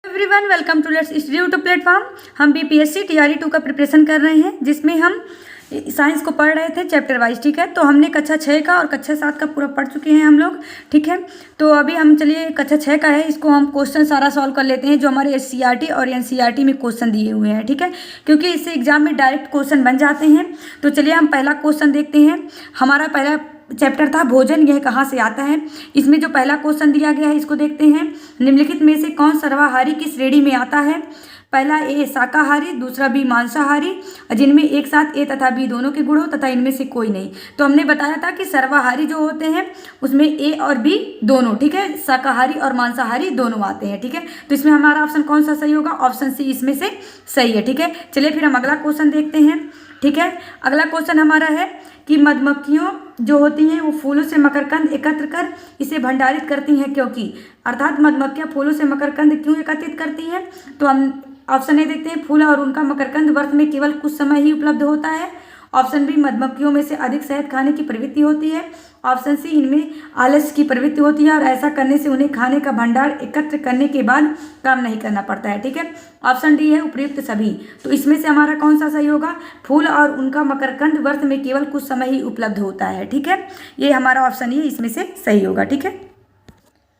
Everyone welcome to let's study YouTube platform. हम BPSC TRE 2 का preparation कर रहे हैं, जिसमें हम साइंस को पढ़ रहे थे चैप्टर वाइज। ठीक है, तो हमने कक्षा 6 का और कक्षा 7 का पूरा पढ़ चुके हैं हम लोग। ठीक है, तो अभी हम चलिए कक्षा 6 का है, इसको हम क्वेश्चन सारा सॉल्व कर लेते हैं जो हमारे एससीईआरटी और एनसीईआरटी में क्वेश्चन दिए हुए हैं। ठीक है, क्योंकि इससे एग्जाम में डायरेक्ट क्वेश्चन बन जाते हैं। तो चलिए हम पहला क्वेश्चन देखते हैं। हमारा पहला चैप्टर था भोजन, यह कहाँ से आता है। इसमें जो पहला क्वेश्चन दिया गया है इसको देखते हैं। निम्नलिखित में से कौन सर्वाहारी की श्रेणी में आता है। पहला ए शाकाहारी, दूसरा बी मांसाहारी, जिनमें एक साथ ए तथा बी दोनों के गुण हो तथा इनमें से कोई नहीं। तो हमने बताया था कि सर्वाहारी जो होते हैं उसमें ए और बी दोनों, ठीक है, शाकाहारी और मांसाहारी दोनों आते हैं। ठीक है, तो इसमें हमारा ऑप्शन कौन सा सही होगा, ऑप्शन सी इसमें से सही है। ठीक है, चलिए फिर हम अगला क्वेश्चन देखते हैं। ठीक है, अगला क्वेश्चन हमारा है कि मधुमक्खियों जो होती हैं वो फूलों से मकरकंद एकत्र कर इसे भंडारित करती हैं, क्योंकि अर्थात मधुमक्खियाँ फूलों से मकरकंद क्यों एकत्रित करती हैं। तो हम ऑप्शन ए देखते हैं, फूल और उनका मकरकंद वर्ष में केवल कुछ समय ही उपलब्ध होता है। ऑप्शन बी, मधुमक्खियों में से अधिक शहद खाने की प्रवृत्ति होती है। ऑप्शन सी, इनमें आलस्य की प्रवृत्ति होती है और ऐसा करने से उन्हें खाने का भंडार एकत्र करने के बाद काम नहीं करना पड़ता है। ठीक है, ऑप्शन डी है उपयुक्त सभी। तो इसमें से हमारा कौन सा सही होगा, फूल और उनका मकरकंद वर्ष में केवल कुछ समय ही उपलब्ध होता है। ठीक है, ये हमारा ऑप्शन ये इसमें से सही होगा। ठीक है,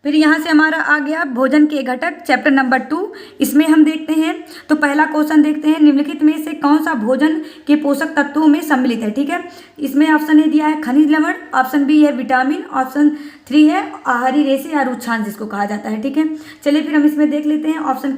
फिर यहाँ से हमारा आ गया भोजन के घटक चैप्टर नंबर 2। इसमें हम देखते हैं, तो पहला क्वेश्चन देखते हैं, निम्नलिखित में से कौन सा भोजन के पोषक तत्वों में सम्मिलित है। ठीक है, इसमें ऑप्शन ए दिया है खनिज लवण, ऑप्शन बी है विटामिन, ऑप्शन 3 है आहारी रेशे या रुक्षांश जिसको कहा जाता है। ठीक है, चलिए फिर हम इसमें देख लेते हैं। ऑप्शन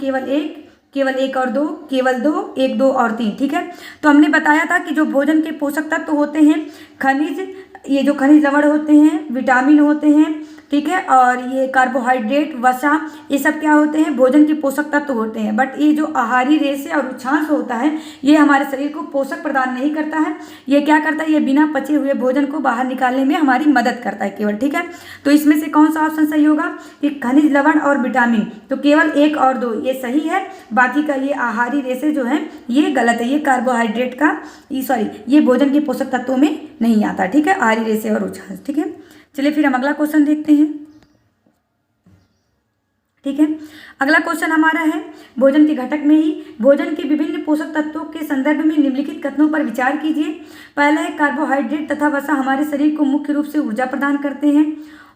केवल एक और दो, केवल 2, 1, 2 और 3। ठीक है, तो हमने बताया था कि जो भोजन के पोषक तत्व होते हैं खनिज, ये जो खनिज लवण होते हैं, विटामिन होते हैं, ठीक है, और ये कार्बोहाइड्रेट, वसा, ये सब क्या होते हैं, भोजन के पोषक तत्व होते हैं। बट ये जो आहारी रेशे और रुक्षांश होता है ये हमारे शरीर को पोषक प्रदान नहीं करता है। ये क्या करता है, ये बिना पचे हुए भोजन को बाहर निकालने में हमारी मदद करता है केवल। ठीक है, तो इसमें से कौन सा ऑप्शन सही होगा कि खनिज लवण और विटामिन, तो केवल 1 और 2 ये सही है, बाकी का ये आहारी रेशे जो है ये गलत है। ये कार्बोहाइड्रेट का ये भोजन के पोषक तत्वों में नहीं आता। ठीक है, आहारी रेशे और रुक्षांश। ठीक है, चलिए फिर हम अगला क्वेश्चन देखते हैं। ठीक है, अगला क्वेश्चन हमारा है भोजन के घटक में ही भोजन के विभिन्न पोषक तत्वों के संदर्भ में निम्नलिखित कथनों पर विचार कीजिए। पहला है कार्बोहाइड्रेट तथा वसा हमारे शरीर को मुख्य रूप से ऊर्जा प्रदान करते हैं।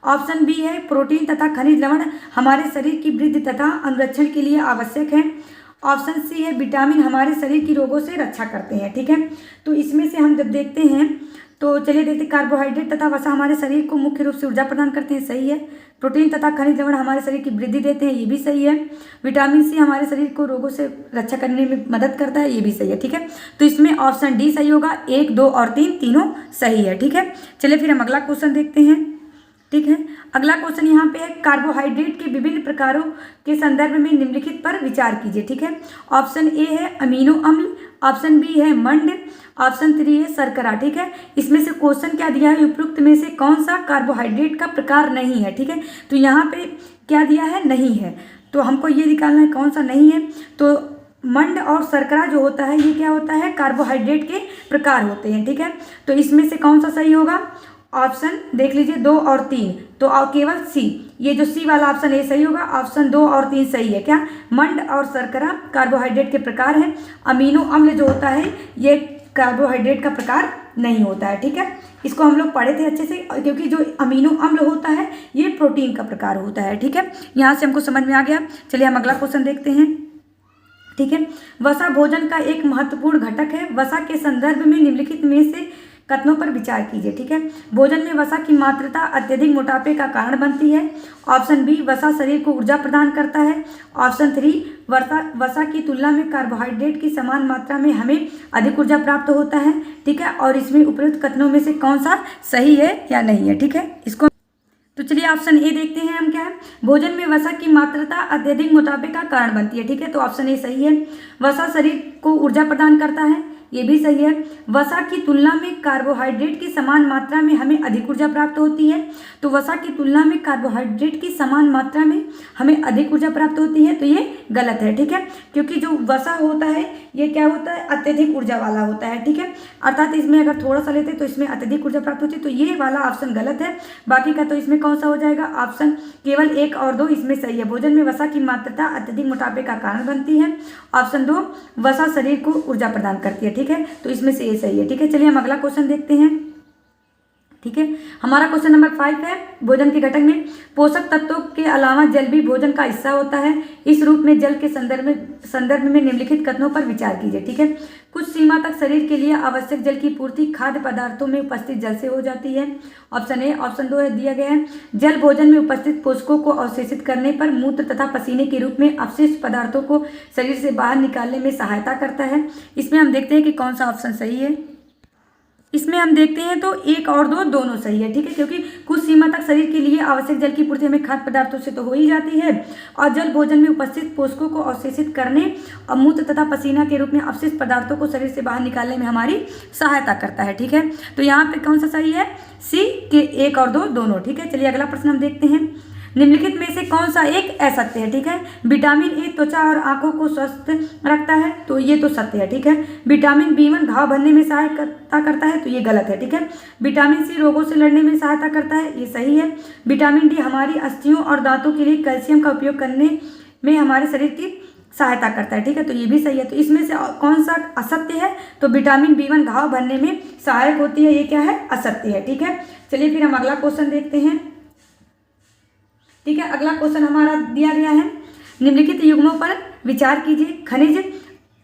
ऑप्शन बी है प्रोटीन तथा खनिज लवण हमारे शरीर की वृद्धि तथा अनुरक्षण के लिए आवश्यक है। ऑप्शन सी है विटामिन हमारे शरीर की रोगों से रक्षा करते हैं। ठीक है, तो इसमें से हम जब देखते हैं तो चलिए देखते हैं, कार्बोहाइड्रेट तथा वसा हमारे शरीर को मुख्य रूप से ऊर्जा प्रदान करते हैं, सही है। प्रोटीन तथा खनिज लवण हमारे शरीर की वृद्धि देते हैं, ये भी सही है। विटामिन सी हमारे शरीर को रोगों से रक्षा करने में मदद करता है, ये भी सही है। ठीक है, तो इसमें ऑप्शन डी सही होगा, 1, 2 और 3 तीनों सही है। ठीक है, चलिए फिर हम अगला क्वेश्चन देखते हैं। ठीक है, अगला क्वेश्चन यहाँ पे है कार्बोहाइड्रेट के विभिन्न प्रकारों के संदर्भ में निम्नलिखित पर विचार कीजिए। ठीक है, ऑप्शन ए है अमीनो अम्ल, ऑप्शन बी है मंड, ऑप्शन 3 है शर्करा। ठीक है, इसमें से क्वेश्चन क्या दिया है, उपयुक्त में से कौन सा कार्बोहाइड्रेट का प्रकार नहीं है। ठीक है, तो यहाँ पे क्या दिया है, नहीं है, तो हमको ये निकालना है कौन सा नहीं है। तो मंड और शर्करा जो होता है ये क्या होता है, कार्बोहाइड्रेट के प्रकार होते हैं। ठीक है, तो इसमें से कौन सा सही होगा, ऑप्शन देख लीजिए 2 और 3, तो केवल सी, ये जो सी वाला ऑप्शन ए सही होगा। ऑप्शन 2 और 3 सही है। क्या, मंड और शर्करा कार्बोहाइड्रेट के प्रकार है, अमीनो अम्ल जो होता है ये कार्बोहाइड्रेट का प्रकार नहीं होता है। ठीक है, इसको हम लोग पढ़े थे अच्छे से, क्योंकि जो अमीनो अम्ल होता है ये प्रोटीन का प्रकार होता है। ठीक है, यहाँ से हमको समझ में आ गया। चलिए हम अगला क्वेश्चन देखते हैं। ठीक है, वसा भोजन का एक महत्वपूर्ण घटक है, वसा के संदर्भ में निम्नलिखित में से कथनों पर विचार कीजिए। ठीक है, भोजन में वसा की मात्रा अत्यधिक मोटापे का कारण बनती है। ऑप्शन बी, वसा शरीर को ऊर्जा प्रदान करता है। ऑप्शन 3, वसा की तुलना में कार्बोहाइड्रेट की समान मात्रा में हमें अधिक ऊर्जा प्राप्त होता है। ठीक है, और इसमें उपयुक्त कथनों में से कौन सा सही है या नहीं है। ठीक है, इसको तो चलिए ऑप्शन ए देखते हैं हम क्या है, भोजन में वसा की मात्रा अत्यधिक मोटापे का कारण बनती है। ठीक है, तो ऑप्शन ए सही है, वसा शरीर को ऊर्जा प्रदान करता है, ये भी सही है। वसा की तुलना में कार्बोहाइड्रेट की समान मात्रा में हमें अधिक ऊर्जा प्राप्त होती है, तो वसा की तुलना में कार्बोहाइड्रेट की समान मात्रा में हमें अधिक ऊर्जा प्राप्त होती है, तो ये गलत है, ठीक है। क्योंकि जो वसा होता है ये क्या होता है, अत्यधिक ऊर्जा वाला होता है, ठीक है। अर्थात इसमें अगर थोड़ा सा लेते तो इसमें अत्यधिक ऊर्जा प्राप्त होती है, तो ये वाला ऑप्शन गलत है। बाकी का तो इसमें कौन सा हो जाएगा, ऑप्शन केवल 1 और 2 इसमें सही है। भोजन में वसा की मात्रा अत्यधिक मोटापे का कारण बनती है। ऑप्शन 2 वसा शरीर को ऊर्जा प्रदान करती है, ठीक है। तो इसमें से ये सही है, ठीक है। चलिए हम अगला क्वेश्चन देखते हैं, ठीक है। हमारा क्वेश्चन नंबर 5 है, भोजन के घटक में पोषक तत्वों के अलावा जल भी भोजन का हिस्सा होता है। इस रूप में जल के संदर्भ में निम्नलिखित कथनों पर विचार कीजिए, ठीक है। कुछ सीमा तक शरीर के लिए आवश्यक जल की पूर्ति खाद्य पदार्थों में उपस्थित जल से हो जाती है। Option A. ऑप्शन 2 है दिया गया है, जल भोजन में उपस्थित पोषकों को अवशेषित करने पर मूत्र तथा पसीने के रूप में अपशिष्ट पदार्थों को शरीर से बाहर निकालने में सहायता करता है। इसमें हम देखते हैं कि कौन सा ऑप्शन सही है। इसमें हम देखते हैं तो 1 और 2 दोनों सही है, ठीक है। क्योंकि कुछ सीमा तक शरीर के लिए आवश्यक जल की पूर्ति हमें खाद्य पदार्थों से तो हो ही जाती है, और जल भोजन में उपस्थित पोषकों को अवशेषित करने और मूत्र तथा पसीना के रूप में अपशिष्ट पदार्थों को शरीर से बाहर निकालने में हमारी सहायता करता है, ठीक है। तो यहाँ पे कौन सा सही है, सी के 1 और 2 दोनों, ठीक है। चलिए अगला प्रश्न हम देखते हैं, निम्नलिखित में से कौन सा एक असत्य है, ठीक है। विटामिन ए त्वचा और आंखों को स्वस्थ रखता है, तो ये तो सत्य है, ठीक है। विटामिन B1 घाव भरने में सहायता करता है, तो ये गलत है, ठीक है। विटामिन सी रोगों से लड़ने में सहायता करता है, ये सही है। विटामिन डी हमारी अस्थियों और दांतों के लिए कैल्शियम का उपयोग करने में हमारे शरीर की सहायता करता है, ठीक है। तो ये भी सही है। तो इसमें से कौन सा असत्य है, तो विटामिन B1 घाव भरने में सहायक होती है, ये क्या है, असत्य है, ठीक है। चलिए फिर हम अगला क्वेश्चन देखते हैं, ठीक है। अगला क्वेश्चन हमारा दिया गया है, निम्नलिखित युग्मों पर विचार कीजिए, खनिज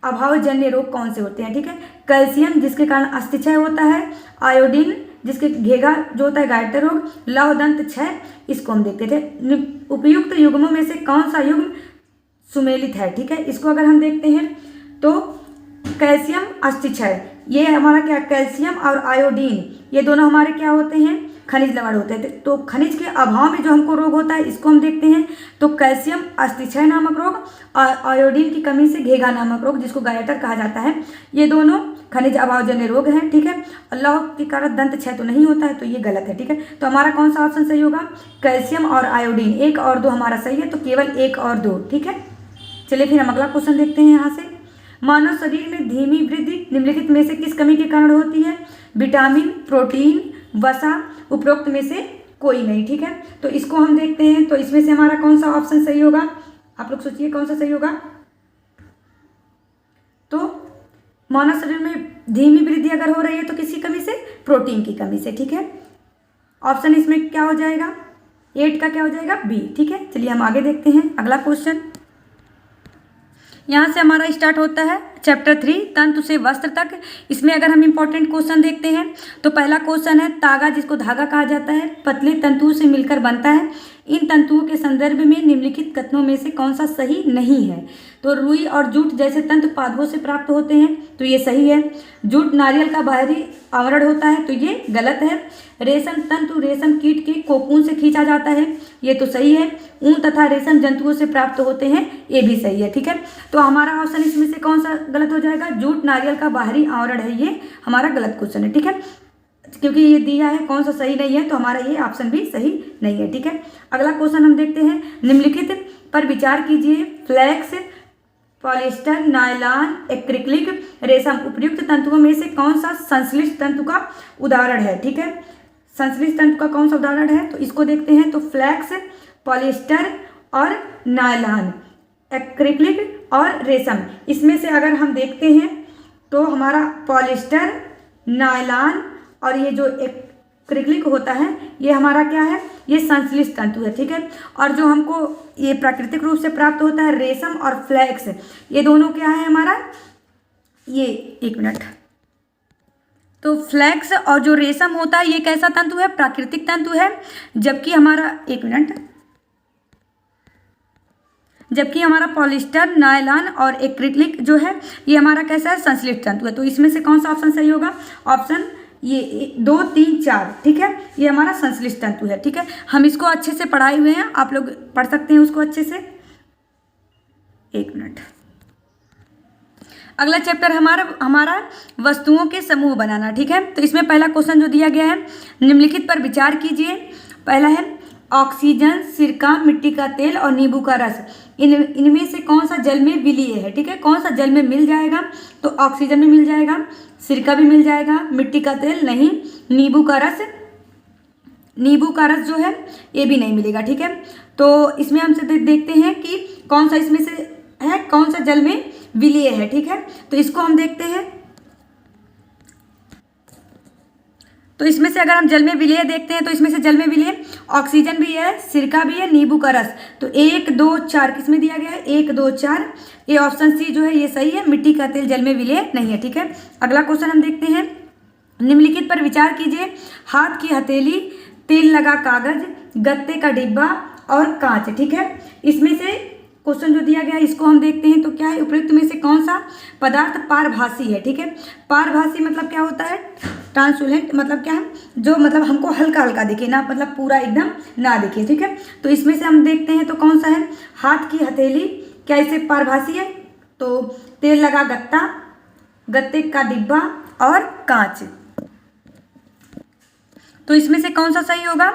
अभावजन्य रोग कौन से होते हैं, ठीक है। कैल्शियम जिसके कारण अस्थिक्षय होता है, आयोडीन जिसके घेगा जो होता है गायटर रोग, लौह दंत क्षय, इसको हम देखते थे। उपयुक्त युग्मों में से कौन सा युग्म सुमेलित है, ठीक है। इसको अगर हम देखते हैं तो कैल्शियम अस्थिक्षय, ये हमारा क्या, कैल्शियम और आयोडीन ये दोनों हमारे क्या होते हैं, खनिज लवण होते हैं। तो खनिज के अभाव में जो हमको रोग होता है इसको हम देखते हैं, तो कैल्शियम अस्थिक्षय नामक रोग और आयोडीन की कमी से घेगा नामक रोग जिसको गायटर कहा जाता है, ये दोनों खनिज अभावजन्य रोग हैं, ठीक है। लौह के कारण दंत क्षय तो नहीं होता है, तो ये गलत है, ठीक है। तो हमारा कौन सा ऑप्शन सही होगा, कैल्शियम और आयोडीन, 1 और 2 हमारा सही है, तो केवल 1 और 2, ठीक है। चलिए फिर हम अगला क्वेश्चन देखते हैं यहाँ से, मानव शरीर में धीमी वृद्धि निम्नलिखित में से किस कमी के कारण होती है, विटामिन, प्रोटीन, वसा, उपरोक्त में से कोई नहीं, ठीक है। तो इसको हम देखते हैं, तो इसमें से हमारा कौन सा ऑप्शन सही होगा, आप लोग सोचिए कौन सा सही होगा। तो मानव शरीर में धीमी वृद्धि अगर हो रही है तो किसकी कमी से, प्रोटीन की कमी से, ठीक है। ऑप्शन इसमें क्या हो जाएगा, 8 का क्या हो जाएगा, बी, ठीक है। चलिए हम आगे देखते हैं अगला क्वेश्चन, यहाँ से हमारा स्टार्ट होता है चैप्टर 3 तंतु से वस्त्र तक। इसमें अगर हम इंपॉर्टेंट क्वेश्चन देखते हैं तो पहला क्वेश्चन है, तागा जिसको धागा कहा जाता है पतले तंतुओं से मिलकर बनता है, इन तंतुओं के संदर्भ में निम्नलिखित कथनों में से कौन सा सही नहीं है। तो रुई और जूट जैसे तंतु पादपों से प्राप्त होते हैं, तो ये सही है। जूट नारियल का बाहरी आवरण होता है, तो ये गलत है। रेशम तंतु रेशम कीट के कोकून से खींचा जाता है, ये तो सही है। ऊन तथा रेशम जंतुओं से प्राप्त होते हैं, ये भी सही है, ठीक है। तो हमारा ऑप्शन इसमें से कौन सा गलत हो जाएगा, जूट नारियल का बाहरी आवरण है, ये हमारा गलत क्वेश्चन है, ठीक है। क्योंकि ये दिया है कौन सा सही नहीं है, तो हमारा ये ऑप्शन भी सही नहीं है, ठीक है। अगला क्वेश्चन हम देखते हैं, निम्नलिखित पर विचार कीजिए, फ्लैक्स, पॉलिएस्टर, नायलॉन, एक्रिलिक, रेशम उपयुक्त तंतुओं में से कौन सा संश्लिष्ट तंतु का उदाहरण है, ठीक है। संश्लिष्ट तंतु का कौन सा उदाहरण है, तो इसको देखते हैं, तो फ्लैक्स, पॉलिएस्टर और नायलॉन, एक्रिलिक और रेशम, इसमें से अगर हम देखते हैं तो हमारा पॉलिएस्टर, नायलॉन और ये जो एक्रिलिक होता है ये हमारा क्या है, ये संश्लिष्ट तंतु है, ठीक है। और जो हमको ये प्राकृतिक रूप से प्राप्त होता है रेशम और फ्लैक्स, ये दोनों क्या है हमारा, ये 1 मिनट, तो फ्लैक्स और जो रेशम होता है ये कैसा तंतु है, प्राकृतिक तंतु है, जबकि हमारा 1 मिनट, जबकि हमारा पॉलिएस्टर, नायलॉन और एक्रिलिक जो है ये हमारा कैसा है, संश्लिष्ट तंतु है। तो इसमें से कौन सा ऑप्शन सही होगा, ऑप्शन ये 2, 3, 4, ठीक है, ये हमारा संश्लिष्ट तंतु है, ठीक है। हम इसको अच्छे से पढ़ाए हुए हैं, आप लोग पढ़ सकते हैं उसको अच्छे से। 1 मिनट, अगला चैप्टर हमारा हमारा वस्तुओं के समूह बनाना। ठीक है, तो इसमें पहला क्वेश्चन जो दिया गया है, निम्नलिखित पर विचार कीजिए। पहला है ऑक्सीजन, सिरका, मिट्टी का तेल और नींबू का रस, इनमें से कौन सा जल में विलीय है। ठीक है, कौन सा जल में मिल जाएगा, तो ऑक्सीजन में मिल जाएगा, सिरका भी मिल जाएगा, मिट्टी का तेल नहीं, नींबू का रस जो है ये भी नहीं मिलेगा। ठीक है, तो इसमें हमसे देखते हैं कि कौन सा इसमें से है, कौन सा जल में विलीय है। ठीक है, तो इसको हम देखते हैं। तो इसमें से अगर हम जल में विलीय देखते हैं तो इसमें से जल में विलीय ऑक्सीजन भी है, सिरका भी है, नींबू का रस। तो 1 2 4 किसमें दिया गया है, 1 2 4, ये ऑप्शन सी जो है ये सही है, मिट्टी का तेल जल में विलीय नहीं है। ठीक है, अगला क्वेश्चन हम देखते हैं, निम्नलिखित पर विचार कीजिए। हाथ की हथेली, तेल लगा कागज, गत्ते का डिब्बा और कांच। ठीक है, इसमें से क्वेश्चन जो दिया गया है इसको हम देखते हैं, तो क्या है, उपयुक्त में से कौन सा पदार्थ पारभासी है। ठीक है, पारभासी मतलब क्या होता है, ट्रांसपेरेंट मतलब क्या है, जो मतलब हमको हल्का हल्का दिखे ना, मतलब पूरा एकदम ना दिखे। ठीक है, तो इसमें से हम देखते हैं तो कौन सा है, हाथ की हथेली, क्या इसे पारभासी है, तो तेल लगा गत्ता, गत्ते का डिब्बा और कांच। तो इसमें से कौन सा सही होगा,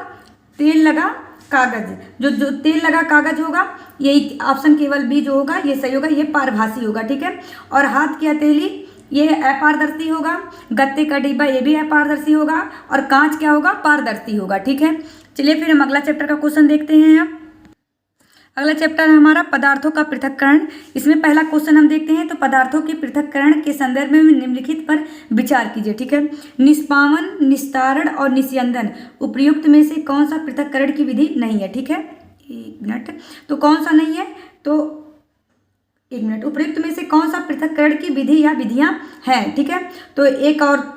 तेल लगा कागज, जो तेल लगा कागज होगा, यही ऑप्शन केवल बी जो होगा ये सही होगा, ये पारभासी होगा। ठीक है, और हाथ की हथेली ये अपारदर्शी होगा, गत्ते का डिब्बा ये भी अपारदर्शी होगा और कांच क्या होगा, पारदर्शी होगा। ठीक है, चलिए फिर हम अगला चैप्टर का क्वेश्चन देखते हैं। अब अगला चैप्टर है हमारा पदार्थों का पृथक्करण। इसमें पहला क्वेश्चन हम देखते हैं, तो पदार्थों के पृथक्करण के संदर्भ में निम्नलिखित पर विचार कीजिए। ठीक है, निष्पावन, निस्तारण और निस्यंदन उपयुक्त में से कौन सा पृथक्करण की विधि नहीं है। ठीक है, 1 मिनट, तो कौन सा नहीं है, तो 1 मिनट, उपयुक्त में से कौन सा पृथक्करण की विधि या विधियां हैं। ठीक है, तो 1 और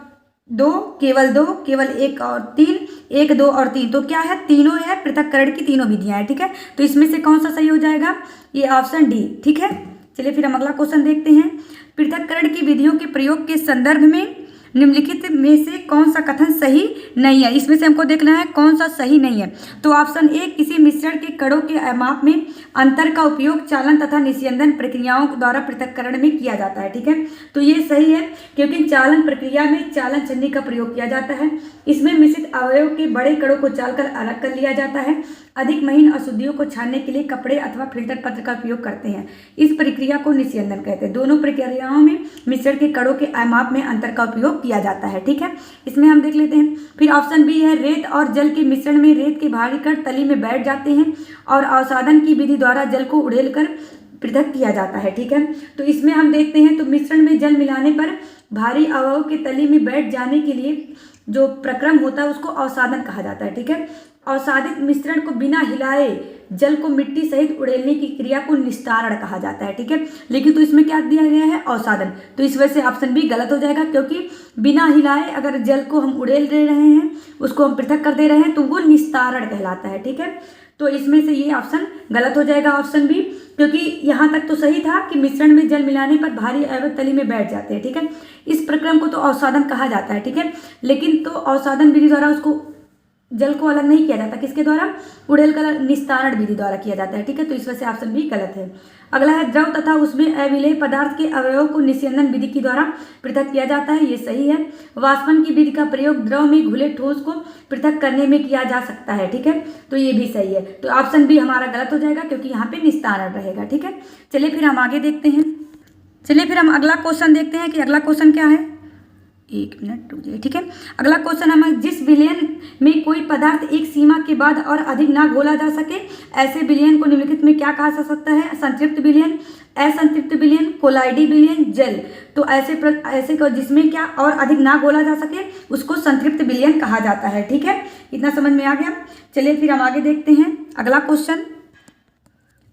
2, केवल 2, केवल 1 और 3, 1 2 और 3, तो क्या है, तीनों है, पृथक्करण की तीनों विधियां हैं। ठीक है, तो इसमें से कौन सा सही हो जाएगा, ये ऑप्शन डी। ठीक है, चलिए फिर हम अगला क्वेश्चन देखते हैं, पृथक्करण की विधियों के प्रयोग के संदर्भ में निम्नलिखित में से कौन सा कथन सही नहीं है। इसमें से हमको देखना है कौन सा सही नहीं है, तो ऑप्शन ए, किसी मिश्रण के कणों के माप में अंतर का उपयोग चालन तथा निस्यंदन प्रक्रियाओं द्वारा पृथक्करण में किया जाता है। ठीक है, तो ये सही है, क्योंकि चालन प्रक्रिया में चालन छन्नी का प्रयोग किया जाता है। इसमें मिश्रित अवयव के बड़े कणों को चालकर अलग कर लिया जाता है। अधिक महीन अशुद्धियों को छानने के लिए कपड़े अथवा फिल्टर पत्र का उपयोग करते हैं। इस प्रक्रिया को निस्यंदन कहते हैं। दोनों प्रक्रियाओं में मिश्रण के कणों के माप में अंतर का उपयोग किया जाता है। ठीक है, इसमें हम देख लेते हैं। फिर ऑप्शन बी है, रेत और जल के मिश्रण में रेत के भारी कण तली में बैठ जाते हैं और अवसादन की विधि द्वारा जल को उड़ेलकर पृथक किया जाता है। ठीक है, तो इसमें हम देखते हैं, तो मिश्रण में जल मिलाने पर भारी अवयव के तली में बैठ जाने के लिए जो प्रक्रम होता है उसको अवसादन कहा जाता है। ठीक है, अवसादित मिश्रण को बिना हिलाए जल को मिट्टी सहित उड़ेलने की क्रिया को निस्तारण कहा जाता है। ठीक है, लेकिन तो इसमें क्या दिया गया है, अवसादन, तो इस वजह से ऑप्शन बी गलत हो जाएगा, क्योंकि बिना हिलाए अगर जल को हम उड़ेल दे रहे हैं, उसको हम पृथक कर दे रहे हैं, तो वो निस्तारण कहलाता है। ठीक है, तो इसमें से ये ऑप्शन गलत हो जाएगा, ऑप्शन बी, क्योंकि यहाँ तक तो सही था कि मिश्रण में जल मिलाने पर भारी अवयव तली में बैठ जाते हैं। ठीक है, इस प्रक्रम को तो अवसादन कहा जाता है। ठीक है, लेकिन तो अवसादन विधि द्वारा उसको जल को अलग नहीं किया जाता, किसके द्वारा, उड़ेल कर निस्तारण विधि द्वारा किया जाता है। ठीक है, तो इस वजह से ऑप्शन बी गलत है। अगला है, द्रव तथा उसमें अविलेय पदार्थ के अवयवों को निस्यंदन विधि के द्वारा पृथक किया जाता है, ये सही है। वाष्पन की विधि का प्रयोग द्रव में घुले ठोस को पृथक करने में किया जा सकता है। ठीक है, तो ये भी सही है, तो ऑप्शन बी हमारा गलत हो जाएगा, क्योंकि यहाँ पे निस्तारण रहेगा। ठीक है, चलिए फिर हम आगे देखते हैं। चलिए फिर हम अगला क्वेश्चन देखते हैं कि अगला क्वेश्चन क्या है, 1 मिनट रुकिए। ठीक है, अगला क्वेश्चन हमारा, जिस विलयन में कोई पदार्थ एक सीमा के बाद और अधिक ना घोला जा सके, ऐसे विलयन को निम्नलिखित में क्या कहा जा सकता है, संतृप्त विलयन, असंतृप्त विलयन, कोलाइडी विलयन, जल। तो ऐसे को जिसमें क्या और अधिक ना घोला जा सके उसको संतृप्त विलयन कहा जाता है। ठीक है, इतना समझ में आ गया। चलिए फिर हम आगे देखते हैं अगला क्वेश्चन।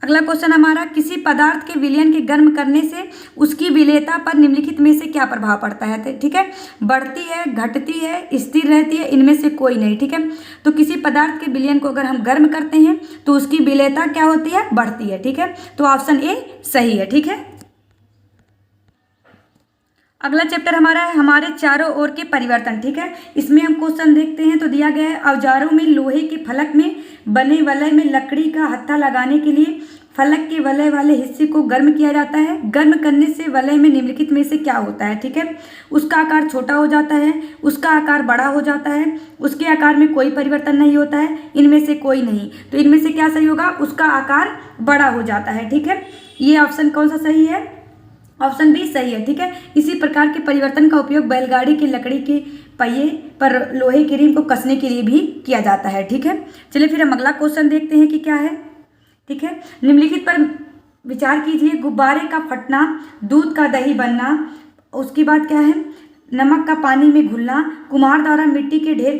अगला क्वेश्चन हमारा, किसी पदार्थ के विलयन के गर्म करने से उसकी विलेयता पर निम्नलिखित में से क्या प्रभाव पड़ता है। ठीक है, बढ़ती है, घटती है, स्थिर रहती है, इनमें से कोई नहीं। ठीक है, तो किसी पदार्थ के विलयन को अगर हम गर्म करते हैं तो उसकी विलेयता क्या होती है, बढ़ती है। ठीक है, तो ऑप्शन ए सही है। ठीक है, अगला चैप्टर हमारा है हमारे चारों ओर के परिवर्तन। ठीक है, इसमें हम क्वेश्चन देखते हैं, तो दिया गया है, औजारों में लोहे के फलक में बने वलय में लकड़ी का हत्था लगाने के लिए फलक के वलय वाले हिस्से को गर्म किया जाता है। गर्म करने से वलय में निम्नलिखित में से क्या होता है? ठीक है, उसका आकार छोटा हो जाता है, उसका आकार बड़ा हो जाता है, उसके आकार में कोई परिवर्तन नहीं होता है, इनमें से कोई नहीं। तो इनमें से क्या सही होगा? उसका आकार बड़ा हो जाता है। ठीक है, ये ऑप्शन कौन सा सही है? ऑप्शन बी सही है। ठीक है, इसी प्रकार के परिवर्तन का उपयोग बैलगाड़ी की लकड़ी के पहिए पर लोहे की रिम को कसने के लिए भी किया जाता है। ठीक है, चलिए फिर हम अगला क्वेश्चन देखते हैं कि क्या है। ठीक है, निम्नलिखित पर विचार कीजिए। गुब्बारे का फटना, दूध का दही बनना, उसके बाद क्या है? नमक का पानी में घुलना, कुम्हार द्वारा मिट्टी के ढेर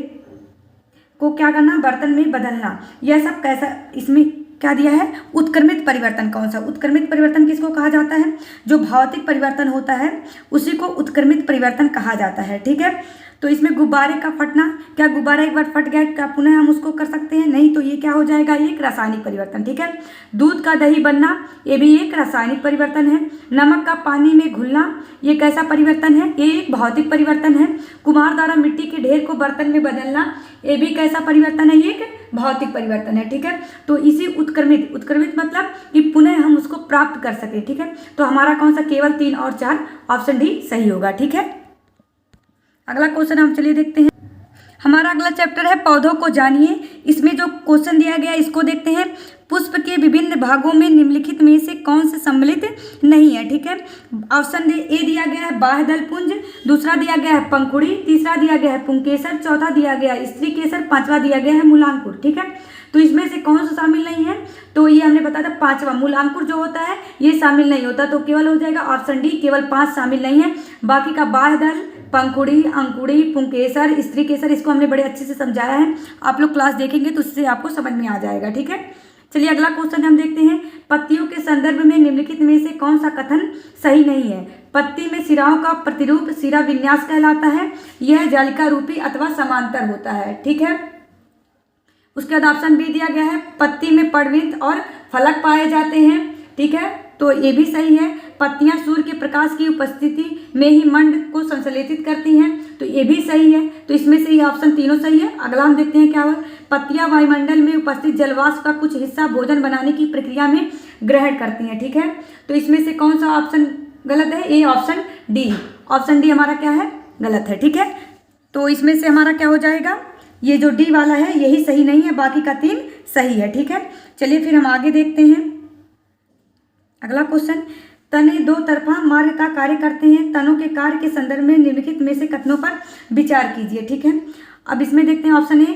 को क्या करना? बर्तन में बदलना। यह सब कैसा, इसमें क्या दिया है? उत्क्रमित परिवर्तन कौन सा? उत्क्रमित परिवर्तन किसको कहा जाता है? जो भौतिक परिवर्तन होता है उसी को उत्क्रमित परिवर्तन कहा जाता है। ठीक है, तो इसमें गुब्बारे का फटना, क्या गुब्बारा एक बार फट गया क्या पुनः हम उसको कर सकते हैं? नहीं, तो ये क्या हो जाएगा? ये एक रासायनिक परिवर्तन। ठीक है, दूध का दही बनना, ये भी एक रासायनिक परिवर्तन है। नमक का पानी में घुलना, ये कैसा परिवर्तन है? ये एक भौतिक परिवर्तन है। कुम्हार द्वारा मिट्टी के ढेर को बर्तन में बदलना, ये भी कैसा परिवर्तन है? ये एक भौतिक परिवर्तन है। ठीक है, तो इसी उत्क्रमित, उत्क्रमित मतलब कि पुनः हम उसको प्राप्त कर सके। ठीक है, तो हमारा कौन सा? केवल 3 और 4, ऑप्शन डी सही होगा। ठीक है, अगला क्वेश्चन हम चलिए देखते हैं। हमारा अगला चैप्टर है पौधों को जानिए। इसमें जो क्वेश्चन दिया गया है इसको देखते हैं। पुष्प के विभिन्न भागों में निम्नलिखित में से कौन से सम्मिलित नहीं है? ठीक है, ऑप्शन ए दिया गया है बाह्यदल पुंज, दूसरा दिया गया है पंखुड़ी, तीसरा दिया गया है पुंकेसर, चौथा दिया गया है स्त्री केसर, पांचवा दिया गया है मूलांकुर। ठीक है, तो इसमें से कौन सा शामिल नहीं है? तो ये हमने बताया था पांचवा, मूलांकुर जो होता है ये शामिल नहीं होता, तो केवल हो जाएगा ऑप्शन डी, केवल 5 शामिल नहीं है। बाकी का बाह्यदल, पंखुड़ी, अंकुड़ी, पुंकेसर, स्त्री केसर, इसको हमने बड़े अच्छे से समझाया है। आप लोग क्लास देखेंगे तो उससे आपको समझ में आ जाएगा। ठीक है, चलिए अगला क्वेश्चन हम देखते हैं। पत्तियों के संदर्भ में निम्नलिखित में से कौन सा कथन सही नहीं है? पत्ती में सिराओं का प्रतिरूप सिरा विन्यास कहलाता है। यह जालिका रूपी अथवा समांतर होता है। ठीक है, उसके बाद ऑप्शन बी दिया गया है पत्ती में पर्णविंत और फलक पाए जाते हैं। ठीक है, तो ये भी सही है। पत्तियां सूर्य के प्रकाश की उपस्थिति में ही मंड को संश्लेषित करती हैं, तो ये भी सही है। तो इसमें से ये ऑप्शन तीनों सही है। अगला हम देखते हैं क्या हुआ। पत्तियां वायुमंडल में उपस्थित जलवाष्प का कुछ हिस्सा भोजन बनाने की प्रक्रिया में ग्रहण करती हैं। ठीक है, तो इसमें से कौन सा ऑप्शन गलत है? ये ऑप्शन डी, ऑप्शन डी हमारा क्या है? गलत है। ठीक है, तो इसमें से हमारा क्या हो जाएगा? ये जो डी वाला है यही सही नहीं है, बाकी का 3 सही है। ठीक है, चलिए फिर हम आगे देखते हैं। अगला क्वेश्चन, तने 2 तरफा मार्ग का कार्य करते हैं। तनों के कार्य के संदर्भ में निम्नलिखित में से कथनों पर विचार कीजिए। ठीक है, अब इसमें देखते हैं ऑप्शन ए,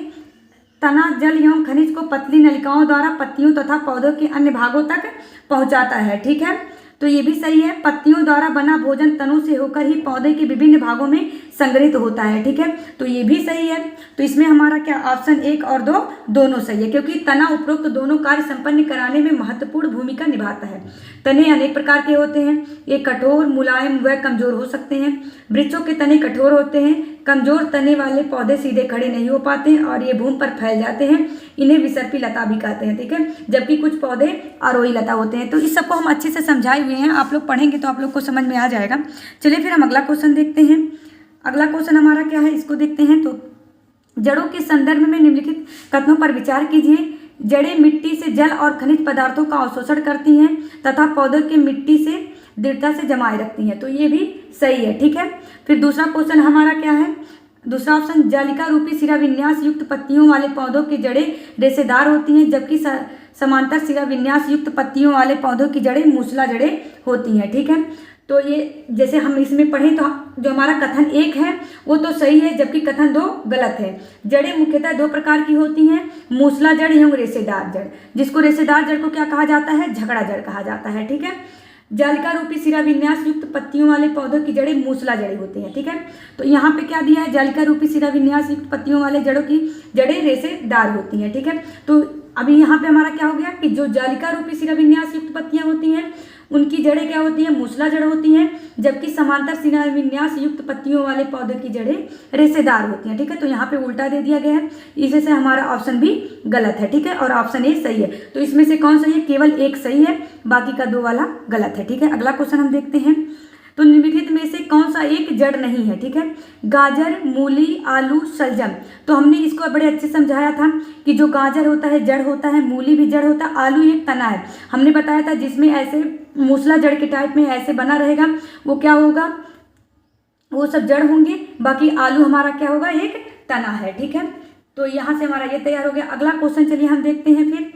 तना जल एवं खनिज को पतली नलिकाओं द्वारा पत्तियों तथा पौधों के अन्य भागों तक पहुंचाता है। ठीक है, तो ये भी सही है। पत्तियों द्वारा बना भोजन तनों से होकर ही पौधे के विभिन्न भागों में संग्रहित होता है। ठीक है, तो ये भी सही है। तो इसमें हमारा क्या ऑप्शन 1 और 2 दोनों सही है, क्योंकि तना उपरोक्त दोनों कार्य संपन्न कराने में महत्वपूर्ण भूमिका निभाता है। तने अनेक प्रकार के होते हैं, ये कठोर, मुलायम व कमजोर हो सकते हैं। वृक्षों के तने कठोर होते हैं। कमजोर तने वाले पौधे सीधे खड़े नहीं हो पाते हैं और ये भूमि पर फैल जाते हैं। इन्हें विसर्पी लता भी कहते हैं। ठीक है, जबकि कुछ पौधे आरोही लता होते हैं। तो इस सबको हम अच्छे से समझाए हुए हैं, आप लोग पढ़ेंगे तो आप लोग को समझ में आ जाएगा। चलिए फिर हम अगला क्वेश्चन देखते हैं। अगला क्वेश्चन हमारा क्या है, इसको देखते हैं। तो जड़ों के संदर्भ में निम्नलिखित कथनों पर विचार कीजिए। जड़ें मिट्टी से जल और खनिज पदार्थों का अवशोषण करती हैं तथा पौधों के मिट्टी से दृढ़ता से जमाए रखती हैं, तो ये भी सही है। ठीक है, फिर दूसरा क्वेश्चन हमारा क्या है? दूसरा ऑप्शन, जालिका रूपी सिरा विन्यास युक्त पत्तियों वाले पौधों की जड़ें रेशेदार होती हैं, जबकि समांतर सिरा विन्यास युक्त पत्तियों वाले पौधों की जड़ें मूसला जड़ें होती हैं। ठीक है, तो ये जैसे हम इसमें पढ़ें तो जो हमारा कथन 1 है वो तो सही है, जबकि कथन 2 गलत है। जड़ें मुख्यतः 2 प्रकार की होती हैं, मूसला जड़ एवं रेशेदार जड़, जिसको रेशेदार जड़ को क्या कहा जाता है? झगड़ा जड़ कहा जाता है। ठीक है, जालिका रूपी सिरा विन्यास युक्त पत्तियों वाले पौधों की जड़ें मूसला जड़ी होती हैं। ठीक है, तो यहाँ पे क्या दिया है? जालिका रूपी सिरा विन्यास युक्त पत्तियों वाले जड़ों की जड़ें रेशेदार होती हैं। ठीक है, तो अभी यहाँ पे हमारा क्या हो गया कि जो जालिका रूपी सिरा विन्यास युक्त पत्तियां होती हैं उनकी जड़ें क्या होती हैं? मूसला जड़ होती हैं, जबकि समांतर सिरा विन्यास युक्त पत्तियों वाले पौधे की जड़ें रेशेदार होती हैं। ठीक है, तो यहाँ पे उल्टा दे दिया गया है, इसी से हमारा ऑप्शन भी गलत है। ठीक है, और ऑप्शन ए सही है। तो इसमें से कौन सही है? केवल 1 सही है, बाकी का 2 वाला गलत है। ठीक है, अगला क्वेश्चन हम देखते हैं। तो निम्नलिखित में से कौन सा एक जड़ नहीं है, ठीक है। गाजर, मूली, आलू, शलजम। तो हमने इसको बड़े अच्छे समझाया था कि जो गाजर होता है जड़ होता है, मूली भी जड़ होता है, आलू एक तना है। हमने बताया था जिसमें ऐसे मूसला जड़ के टाइप में ऐसे बना रहेगा वो क्या होगा, वो सब जड़ होंगे। बाकी आलू हमारा क्या होगा, एक तना है, ठीक है। तो यहाँ से हमारा ये तैयार हो गया। अगला क्वेश्चन चलिए हम देखते हैं फिर।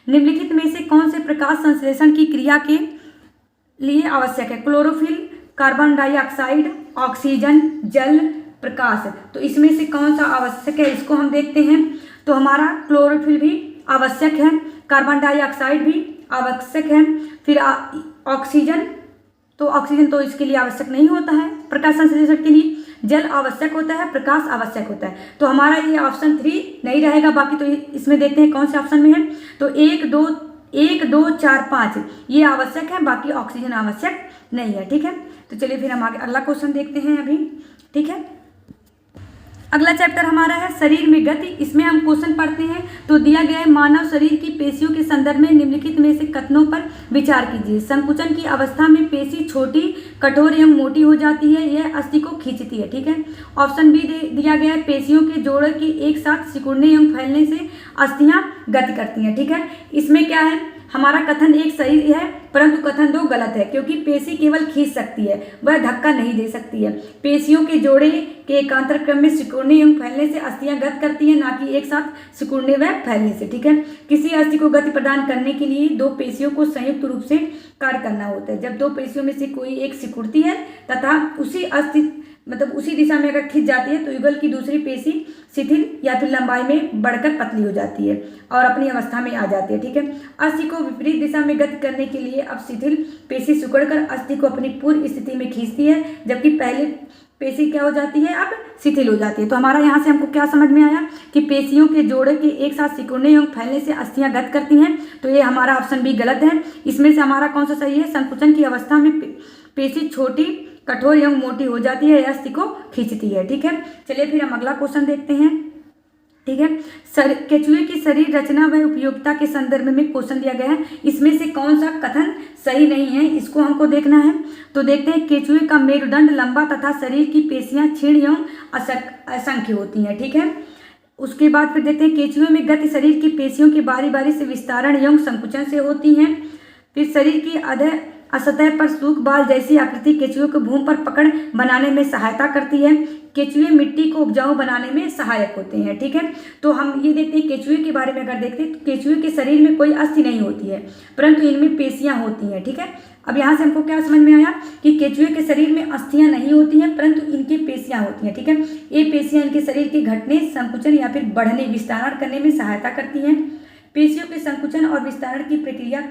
निम्नलिखित में से कौन से प्रकाश संश्लेषण की क्रिया के लिए आवश्यक है? क्लोरोफिल, कार्बन डाइऑक्साइड, ऑक्सीजन, जल, प्रकाश। तो इसमें से कौन सा आवश्यक है इसको हम देखते हैं। तो हमारा क्लोरोफिल भी आवश्यक है, कार्बन डाइऑक्साइड भी आवश्यक है, फिर ऑक्सीजन, तो ऑक्सीजन तो इसके लिए आवश्यक नहीं होता है प्रकाश संश्लेषण के लिए। जल आवश्यक होता है, प्रकाश आवश्यक होता है। तो हमारा ये ऑप्शन 3 नहीं रहेगा। बाकी तो इसमें देखते हैं कौन से ऑप्शन में है। तो 1, 2, 4, 5 ये आवश्यक है, बाकी ऑक्सीजन आवश्यक नहीं है, ठीक है। तो चलिए फिर हम आगे अगला क्वेश्चन देखते हैं अभी, ठीक है। अगला चैप्टर हमारा है शरीर में गति। इसमें हम क्वेश्चन पढ़ते हैं। तो दिया गया है मानव शरीर की पेशियों के संदर्भ में निम्नलिखित में से कथनों पर विचार कीजिए। संकुचन की अवस्था में पेशी छोटी, कठोर एवं मोटी हो जाती है, यह अस्थि को खींचती है, ठीक है। ऑप्शन बी दिया गया है पेशियों के जोड़ के एक साथ सिकुड़ने एवं फैलने से अस्थियां गति करती हैं, ठीक है। इसमें क्या है, हमारा कथन एक सही है परंतु कथन 2 गलत है, क्योंकि पेशी केवल खींच सकती है, वह धक्का नहीं दे सकती है। पेशियों के जोड़े के एकांतर क्रम में सिकुड़ने एवं फैलने से अस्थियां गति करती हैं, ना कि एक साथ सिकुड़ने व फैलने से, ठीक है। किसी अस्थि को गति प्रदान करने के लिए 2 पेशियों को संयुक्त रूप से कार्य करना होता है। जब 2 पेशियों में से कोई एक सिकुड़ती है तथा उसी अस्थि मतलब उसी दिशा में अगर खिंच जाती है तो युगल की दूसरी पेशी शिथिल या फिर लंबाई में बढ़कर पतली हो जाती है और अपनी अवस्था में आ जाती है, ठीक है। अस्थि को विपरीत दिशा में गति करने के लिए अब शिथिल पेशी सिकुड़कर अस्थि को अपनी पूर्व स्थिति में खींचती है, जबकि पहले पेशी क्या हो जाती है, अब शिथिल हो जाती है। तो हमारा यहाँ से हमको क्या समझ में आया कि पेशियों के जोड़े के एक साथ सिकुड़ने एवं फैलने से अस्थियां गति करती हैं। तो ये हमारा ऑप्शन बी गलत है। इसमें से हमारा कौन सा सही है, संकुचन की अवस्था में पेशी छोटी, कठोर एवं मोटी हो जाती है, अस्थि को खींचती है, ठीक है। चलिए फिर हम अगला क्वेश्चन देखते हैं, ठीक है। केचुए की शरीर रचना व उपयोगिता के संदर्भ में क्वेश्चन दिया गया है। इसमें से कौन सा कथन सही नहीं है इसको हमको देखना है। तो देखते हैं, केचुए का मेरुदंड लंबा तथा शरीर की पेशियां क्षीण एवं असंख्य होती हैं, ठीक है। उसके बाद फिर देखते हैं, केचुए में गति शरीर की पेशियों की बारी बारी से विस्तारण एवं संकुचन से होती हैं। फिर शरीर की सतह पर सूख बाल जैसी आकृति केचुए को भूमि पर पकड़ बनाने में सहायता करती है। केचुए मिट्टी को उपजाऊ बनाने में सहायक होते हैं, ठीक है। तो हम ये देखते हैं केचुए के बारे में अगर देखते हैं तो केचुए के शरीर में कोई अस्थि नहीं होती है परंतु इनमें पेशियां होती हैं, ठीक है। अब यहाँ से हमको क्या समझ में आया कि केचुए के शरीर में अस्थियां नहीं होती हैं परंतु इनकी पेशियां होती हैं, ठीक है। ये पेशियां इनके शरीर के घटने, संकुचन या फिर बढ़ने, विस्तारण करने में सहायता करती हैं। पेशियों के संकुचन और विस्तारण की प्रक्रिया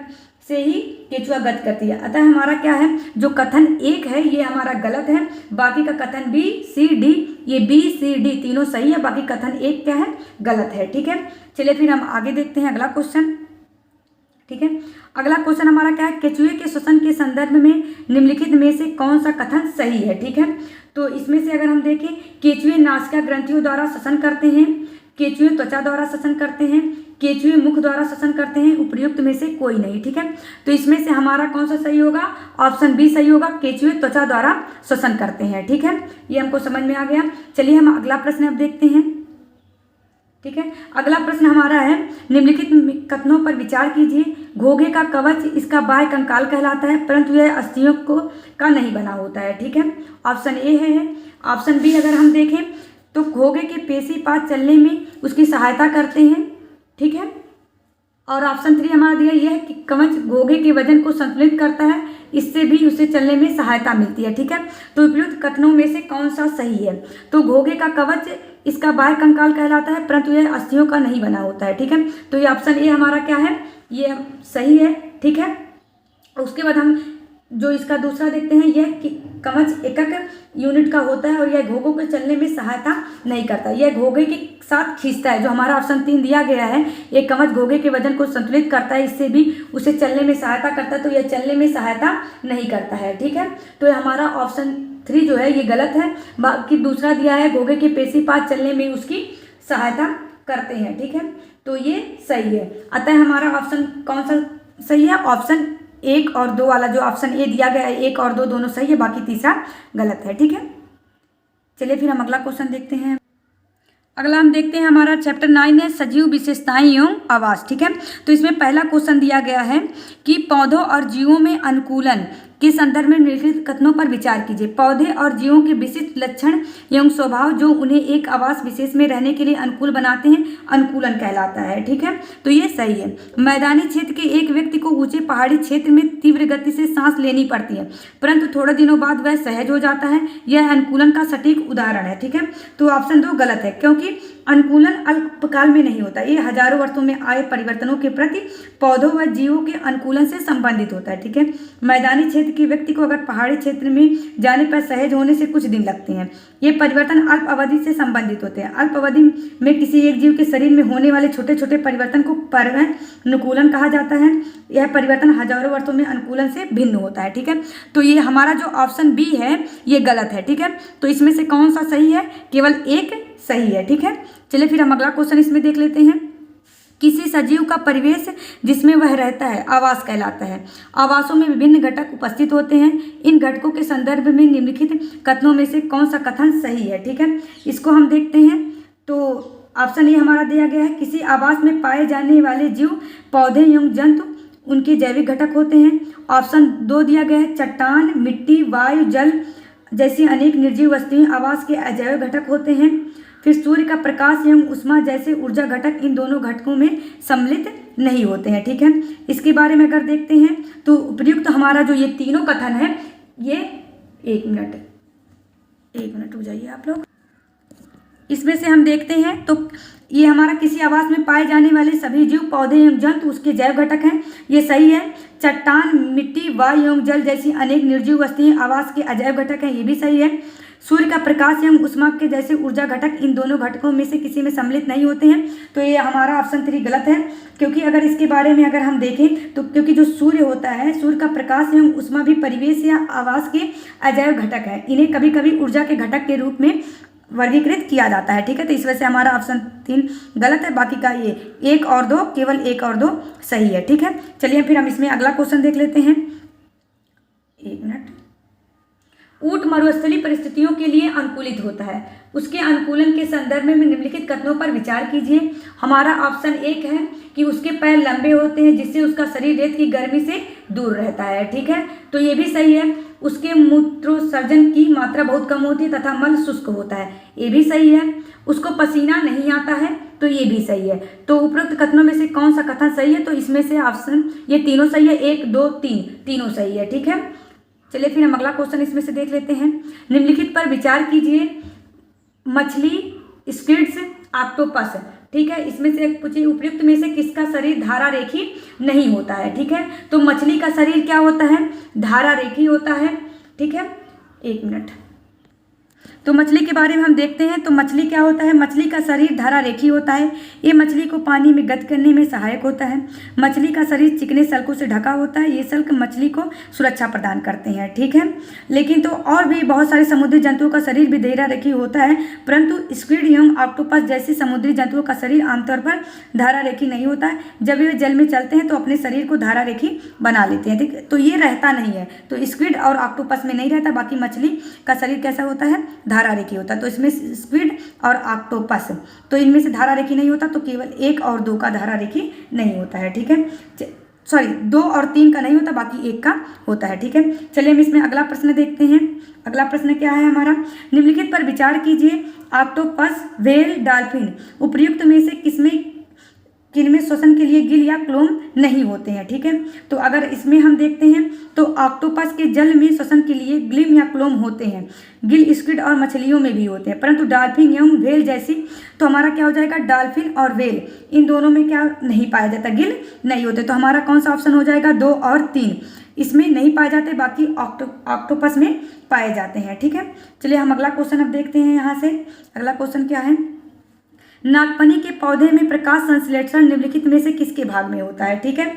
से ही केचुआ गति करती है। अतः हमारा क्या है, जो कथन 1 है ये हमारा गलत है। बाकी का कथन B, C, D, ये B, C, D तीनों सही है, बाकी कथन 1 क्या है, गलत है, ठीक है। चलिए फिर हम आगे देखते हैं अगला क्वेश्चन, ठीक है। अगला क्वेश्चन हमारा क्या है, केचुए के श्वसन के संदर्भ में निम्नलिखित में से कौन सा कथन सही है, ठीक है। तो इसमें से अगर हम देखें, केचुए नासिका ग्रंथियों द्वारा श्वसन करते हैं, केचुए त्वचा द्वारा श्वसन करते हैं, केचुए मुख द्वारा श्वसन करते हैं, उपर्युक्त में से कोई नहीं, ठीक है। तो इसमें से हमारा कौन सा सही होगा, ऑप्शन बी सही होगा, केचुए त्वचा द्वारा श्वसन करते हैं, ठीक है। ये हमको समझ में आ गया। चलिए हम अगला प्रश्न अब देखते हैं, ठीक है। अगला प्रश्न हमारा है, निम्नलिखित कथनों पर विचार कीजिए। घोघे का कवच इसका बाह्य कंकाल कहलाता है परंतु यह अस्थियों का नहीं बना होता है, ठीक है। ऑप्शन ए है। ऑप्शन बी अगर हम देखें तो घोघे के पेशी पात चलने में उसकी सहायता करते हैं, ठीक है। और ऑप्शन 3 हमारा दिया यह कि कवच घोघे के वजन को संतुलित करता है, इससे भी उसे चलने में सहायता मिलती है, ठीक है। तो उपयुक्त कथनों में से कौन सा सही है, तो घोघे का कवच इसका बाह्य कंकाल कहलाता है परंतु यह अस्थियों का नहीं बना होता है, ठीक है। तो ये ऑप्शन ए हमारा क्या है, ये सही है, ठीक है। उसके बाद हम जो इसका दूसरा देखते हैं, यह कवच एकक यूनिट का होता है और यह घोघों के चलने में सहायता नहीं करता, यह घोघे के साथ खींचता है। जो हमारा ऑप्शन 3 दिया गया है, ये कवच घोघे के वजन को संतुलित करता है, इससे भी उसे चलने में सहायता करता है, तो यह चलने में सहायता नहीं करता है, ठीक है। तो ये हमारा ऑप्शन 3 जो है ये गलत है। बाकी दूसरा दिया है घोघे के पेशीपात चलने में उसकी सहायता करते हैं, ठीक है। तो ये सही है। अतः हमारा ऑप्शन कौन सा सही है, ऑप्शन 1 और 2 वाला जो ऑप्शन ए दिया गया है, 1 और 2 दोनों सही है, बाकी तीसरा गलत है। ठीक है, चलिए फिर हम अगला क्वेश्चन देखते हैं। अगला हम देखते हैं, हमारा चैप्टर 9 है सजीव विशेषताएं एवं आवास। ठीक है, तो इसमें पहला क्वेश्चन दिया गया है कि पौधों और जीवों में अनुकूलन के संदर्भ में निम्नलिखित कथनों पर विचार कीजिए। पौधे और जीवों के विशिष्ट लक्षण एवं स्वभाव जो उन्हें एक आवास विशेष में रहने के लिए अनुकूल बनाते हैं, अनुकूलन कहलाता है। ठीक है, तो ये सही है। मैदानी क्षेत्र के एक व्यक्ति को ऊंचे पहाड़ी क्षेत्र में तीव्र गति से सांस लेनी पड़ती है, परंतु थोड़े दिनों बाद वह सहज हो जाता है। यह अनुकूलन का सटीक उदाहरण है। ठीक है, तो ऑप्शन 2 गलत है, क्योंकि अनुकूलन अल्पकाल में नहीं होता, ये हजारों वर्षों में आए परिवर्तनों के प्रति पौधों व जीवों के अनुकूलन से संबंधित होता है। ठीक है, मैदानी क्षेत्र के व्यक्ति को अगर पहाड़ी क्षेत्र में जाने पर सहज होने से कुछ दिन लगते हैं। ये परिवर्तन अल्प अवधि से संबंधित होते हैं। अल्प अवधि में किसी एक जीव के शरीर में होने वाले छोटे छोटे परिवर्तन को अनुकूलन कहा जाता है। यह परिवर्तन हजारों वर्षों में अनुकूलन से भिन्न होता है। ठीक है, तो ये हमारा जो ऑप्शन बी है ये गलत है। ठीक है, तो इसमें से कौन सा सही है? केवल एक सही है। ठीक है, चलिए फिर हम अगला क्वेश्चन इसमें देख लेते हैं। किसी सजीव का परिवेश जिसमें वह रहता है आवास कहलाता है। आवासों में विभिन्न घटक उपस्थित होते हैं। इन घटकों के संदर्भ में निम्नलिखित कथनों में से कौन सा कथन सही है? ठीक है, इसको हम देखते हैं। तो ऑप्शन ए हमारा दिया गया है, किसी आवास में पाए जाने वाले जीव, पौधे एवं जंतु उनके जैविक घटक होते हैं। ऑप्शन 2 दिया गया है, चट्टान, मिट्टी, वायु, जल जैसी अनेक निर्जीव वस्तुएं आवास के अजैव घटक होते हैं। फिर सूर्य का प्रकाश एवं उष्मा जैसे ऊर्जा घटक इन दोनों घटकों में सम्मिलित नहीं होते हैं। ठीक है, इसके बारे में अगर देखते हैं तो उपयुक्त हमारा जो ये तीनों कथन है, ये एक मिनट हो जाइए आप लोग। इसमें से हम देखते हैं तो ये हमारा किसी आवास में पाए जाने वाले सभी जीव, पौधे एवं जंतु उसके जैव घटक हैं, ये सही है। चट्टान, मिट्टी, वायु एवं जल जैसी अनेक निर्जीव वस्तुएं आवास के अजैव घटक हैं, ये भी सही है। सूर्य का प्रकाश एवं उष्मा के जैसे ऊर्जा घटक इन दोनों घटकों में से किसी में सम्मिलित नहीं होते हैं, तो ये हमारा ऑप्शन 3 गलत है। क्योंकि अगर इसके बारे में अगर हम देखें तो क्योंकि जो सूर्य होता है, सूर्य का प्रकाश एवं उष्मा भी परिवेश या आवास के अजैव घटक है। इन्हें कभी कभी ऊर्जा के घटक के रूप में वर्गीकृत किया जाता है। ठीक है, तो इस वजह से हमारा ऑप्शन 3 गलत है। बाकी का ये 1 और 2, केवल 1 और 2 सही है। ठीक है, चलिए फिर हम इसमें अगला क्वेश्चन देख लेते हैं। एक मिनट। ऊंट मरुस्थलीय परिस्थितियों के लिए अनुकूलित होता है, उसके अनुकूलन के संदर्भ में निम्नलिखित कथनों पर विचार कीजिए। हमारा ऑप्शन 1 है कि उसके पैर लंबे होते हैं जिससे उसका शरीर रेत की गर्मी से दूर रहता है। ठीक है, तो ये भी सही है। उसके मूत्रोत्सर्जन की मात्रा बहुत कम होती है तथा मल शुष्क होता है, ये भी सही है। उसको पसीना नहीं आता है, तो ये भी सही है। तो उपरोक्त कथनों में से कौन सा कथन सही है? तो इसमें से ऑप्शन ये तीनों सही है, 1, 2, 3 तीनों सही है। ठीक है, चलिए फिर हम अगला क्वेश्चन इसमें से देख लेते हैं। निम्नलिखित पर विचार कीजिए। मछली, स्क्विड्स, ऑक्टोपस। ठीक है, इसमें से पूछिए उपयुक्त में से किसका शरीर धारा रेखी नहीं होता है? ठीक है, तो मछली का शरीर क्या होता है? धारा रेखी होता है। ठीक है, 1 मिनट। तो मछली के बारे में हम देखते हैं। तो मछली क्या होता है? मछली का शरीर धारा रेखी होता है। ये मछली को पानी में गति करने में सहायक होता है। मछली का शरीर चिकने सल्कों से ढका होता है। ये सल्क मछली को सुरक्षा प्रदान करते हैं। ठीक है, लेकिन तो और भी बहुत सारे समुद्री जंतुओं का शरीर भी धारा रेखी होता है, परंतु स्क्विड एवं ऑक्टोपस जैसे समुद्री जंतुओं का शरीर आमतौर पर धारा रेखी नहीं होता है। जब वे जल में चलते हैं तो अपने शरीर को धारा रेखी बना लेते हैं। ठीक है, तो ये रहता नहीं है। तो स्क्विड और ऑक्टोपस में नहीं रहता। बाकी मछली का शरीर कैसा होता है? धारा रेखी होता है। तो इसमें स्क्विड और ऑक्टोपस, तो इनमें से धारा रेखी नहीं होता, तो केवल 1 और 2 का धारा रेखी नहीं होता है। ठीक है, सॉरी 2 और 3 का नहीं होता, बाकी 1 का होता है। ठीक है, चलिए हम इसमें अगला प्रश्न देखते हैं। अगला प्रश्न क्या है हमारा? निम्नलिखित पर विचार कीजिए। ऑक्टोपस, व्हेल, डॉल्फिन उपयुक्त में से किनमें श्वसन के लिए गिल या क्लोम नहीं होते हैं? ठीक है, तो अगर इसमें हम देखते हैं तो ऑक्टोपस के जल में श्वसन के लिए ग्लिम या क्लोम होते हैं। गिल स्क्विड और मछलियों में भी होते हैं, परंतु डॉल्फिन एवं व्हेल जैसी, तो हमारा क्या हो जाएगा? डॉल्फिन और व्हेल इन दोनों में क्या नहीं पाया जाता? गिल नहीं होते। तो हमारा कौन सा ऑप्शन हो जाएगा? 2 और 3 इसमें नहीं पाए जाते, बाकी ऑक्टोपस में पाए जाते हैं। ठीक है, चलिए हम अगला क्वेश्चन अब देखते हैं। यहाँ से अगला क्वेश्चन क्या है? नागफनी के पौधे में प्रकाश संश्लेषण निम्नलिखित में से किसके भाग में होता है? ठीक है,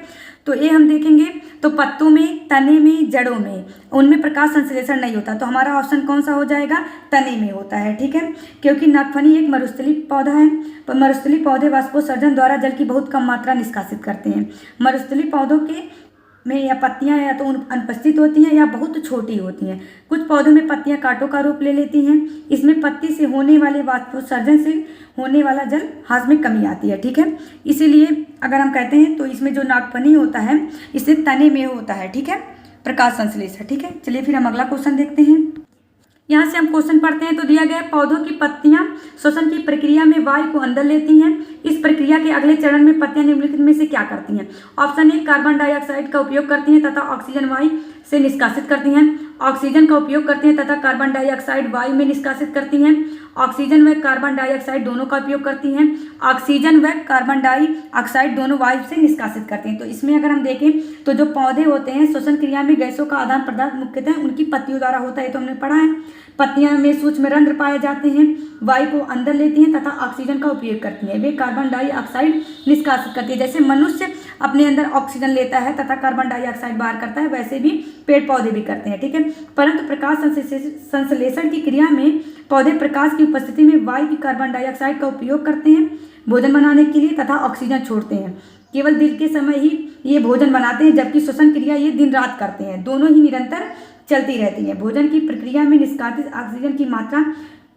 तो ये हम देखेंगे तो पत्तों में, तने में, जड़ों में, उनमें प्रकाश संश्लेषण नहीं होता। तो हमारा ऑप्शन कौन सा हो जाएगा? तने में होता है। ठीक है, क्योंकि नागफनी एक मरुस्थलीय पौधा है। मरुस्थलीय पौधे वाष्पोत्सर्जन द्वारा जल की बहुत कम मात्रा निष्कासित करते हैं। मरुस्थलीय पौधों के में या पत्तियां या तो अनुपस्थित होती हैं या बहुत छोटी होती हैं। कुछ पौधों में पत्तियां कांटों का रूप ले लेती हैं। इसमें पत्ती से होने वाले वाष्पोत्सर्जन से होने वाला जल ह्रास में कमी आती है, ठीक है। इसीलिए अगर हम कहते हैं तो इसमें जो नागफनी होता है इससे तने में होता है, ठीक है, प्रकाश संश्लेषण, ठीक है। चलिए फिर हम अगला क्वेश्चन देखते हैं। यहाँ से हम क्वेश्चन पढ़ते हैं। तो दिया गया पौधों की पत्तियां श्वसन की प्रक्रिया में वायु को अंदर लेती हैं। इस प्रक्रिया के अगले चरण में पत्तियां निम्नलिखित में से क्या करती हैं? ऑप्शन ए, कार्बन डाइऑक्साइड का उपयोग करती हैं तथा ऑक्सीजन वायु से निष्कासित करती हैं। ऑक्सीजन का उपयोग करती हैं तथा कार्बन डाइऑक्साइड वायु में निष्कासित करती हैं। ऑक्सीजन व कार्बन डाइऑक्साइड दोनों का उपयोग करती हैं। ऑक्सीजन व कार्बन डाइऑक्साइड दोनों वायु से निष्कासित करते हैं। तो इसमें अगर हम देखें तो जो पौधे होते हैं श्वसन क्रिया में गैसों का आदान प्रदान मुख्यतः उनकी पत्तियों द्वारा होता है, तो हमने पढ़ा है। पत्तियां में सूक्ष्म रंध्र पाए जाते हैं, वायु को अंदर लेती हैं तथा ऑक्सीजन का उपयोग करती हैं। वे कार्बन डाइऑक्साइड निष्कासित करती है। जैसे मनुष्य अपने अंदर ऑक्सीजन लेता है तथा कार्बन डाइऑक्साइड बाहर करता है, वैसे भी पेड़ पौधे भी करते हैं, ठीक है। परंतु प्रकाश संश्लेषण की क्रिया में पौधे प्रकाश की उपस्थिति में वायु की कार्बन डाइऑक्साइड का उपयोग करते हैं भोजन बनाने के लिए तथा ऑक्सीजन छोड़ते हैं। केवल दिन के समय ही ये भोजन बनाते हैं, जबकि श्वसन क्रिया ये दिन रात करते हैं। दोनों ही निरंतर चलती रहती है। भोजन की प्रक्रिया में निष्कासित ऑक्सीजन की मात्रा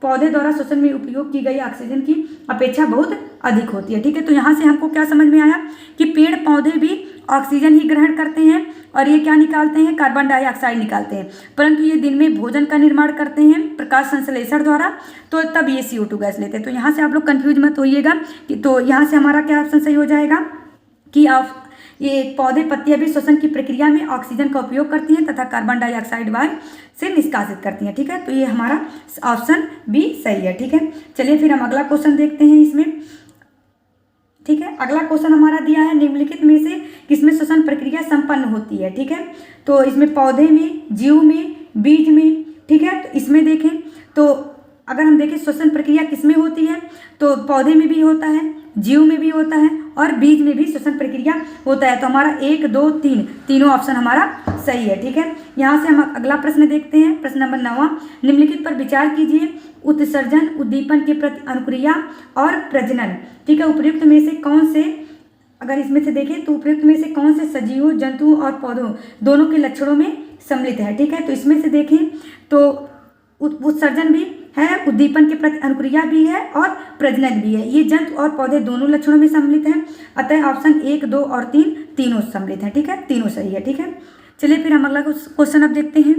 पौधे द्वारा श्वसन में उपयोग की गई ऑक्सीजन की अपेक्षा बहुत अधिक होती है, ठीक है। तो यहाँ से हमको क्या समझ में आया कि पेड़ पौधे भी ऑक्सीजन ही ग्रहण करते हैं और ये क्या निकालते हैं? कार्बन डाइऑक्साइड निकालते हैं। परंतु ये दिन में भोजन का निर्माण करते हैं प्रकाश संश्लेषण द्वारा, तो तब ये CO2 गैस लेते हैं। तो यहाँ से आप लोग कंफ्यूज मत होइएगा कि तो यहाँ से हमारा क्या ऑप्शन सही हो जाएगा कि आप ये पौधे पत्तियां भी श्वसन की प्रक्रिया में ऑक्सीजन का उपयोग करती हैं तथा कार्बन डाइऑक्साइड वायु से निष्कासित करती हैं, ठीक है। तो ये हमारा ऑप्शन बी सही है, ठीक है। चलिए फिर हम अगला क्वेश्चन देखते हैं इसमें, ठीक है। अगला क्वेश्चन हमारा दिया है निम्नलिखित में से किसमें श्वसन प्रक्रिया संपन्न होती है, ठीक है। तो इसमें पौधे में, जीव में, बीज में, ठीक है। तो इसमें देखें तो अगर हम देखें श्वसन प्रक्रिया किसमें होती है तो पौधे में भी होता है, जीव में भी होता है और बीज में भी श्वसन प्रक्रिया होता है। तो हमारा 1, 2, 3 तीनों ऑप्शन हमारा सही है, ठीक है। यहाँ से हम अगला प्रश्न देखते हैं। प्रश्न नंबर 9, निम्नलिखित पर विचार कीजिए। उत्सर्जन, उद्दीपन के प्रति अनुक्रिया और प्रजनन, ठीक है। उपयुक्त में से कौन से, अगर इसमें से देखें तो उपयुक्त में से कौन से सजीवों, जंतुओं और पौधों दोनों के लक्षणों में सम्मिलित है, ठीक है। तो इसमें से देखें तो उत्सर्जन भी है, उद्दीपन के प्रति अनुक्रिया भी है और प्रजनन भी है। ये जंतु और पौधे दोनों लक्षणों में सम्मिलित हैं। अतः ऑप्शन 1, 2 और 3 तीनों सम्मिलित हैं, ठीक है, तीनों सही है, ठीक है। चलिए फिर हम अगला क्वेश्चन अब देखते हैं।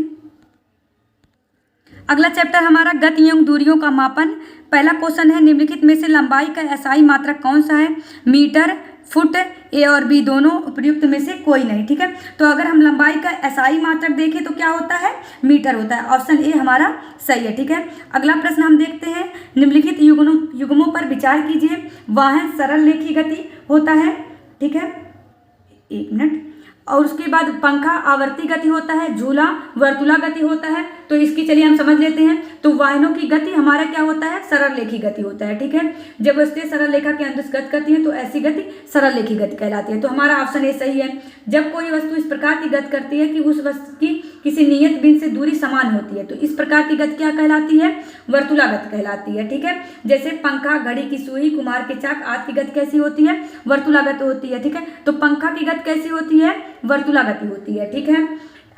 अगला चैप्टर हमारा गति एवं दूरियों का मापन। पहला क्वेश्चन है निम्नलिखित में से लंबाई का एसआई मात्रक कौन सा है? मीटर, फुट, ए और बी दोनों, उपयुक्त में से कोई नहीं, ठीक है। तो अगर हम लंबाई का एसआई मात्रक देखें तो क्या होता है? मीटर होता है। ऑप्शन ए हमारा सही है, ठीक है। अगला प्रश्न हम देखते हैं। निम्नलिखित युग्मों पर विचार कीजिए। वाहन सरल रेखीय गति होता है, ठीक है, 1 मिनट। और उसके बाद पंखा आवर्ती गति होता है, झूला वर्तुला गति होता है। तो इसकी चलिए हम समझ लेते हैं। तो वाहनों की गति हमारा क्या होता है? सरल रेखीय गति होता है, ठीक है। जब वस्तुएं सरल रेखा के अंतर्गत गति करती हैं तो ऐसी गति सरल रेखीय गति कहलाती है। तो हमारा ऑप्शन ए सही है। जब कोई वस्तु इस प्रकार की गति करती है कि उस वस्तु की किसी नियत बिंदु से दूरी समान होती है, तो इस प्रकार की गति क्या कहलाती है? वर्तुला गति कहलाती है, ठीक है। जैसे पंखा, घड़ी की सुई, कुम्हार के चाक आदि की गति कैसी होती है? वर्तुला गति होती है, ठीक है। तो पंखा की गति कैसी होती है? वर्तुला गति होती है, ठीक है।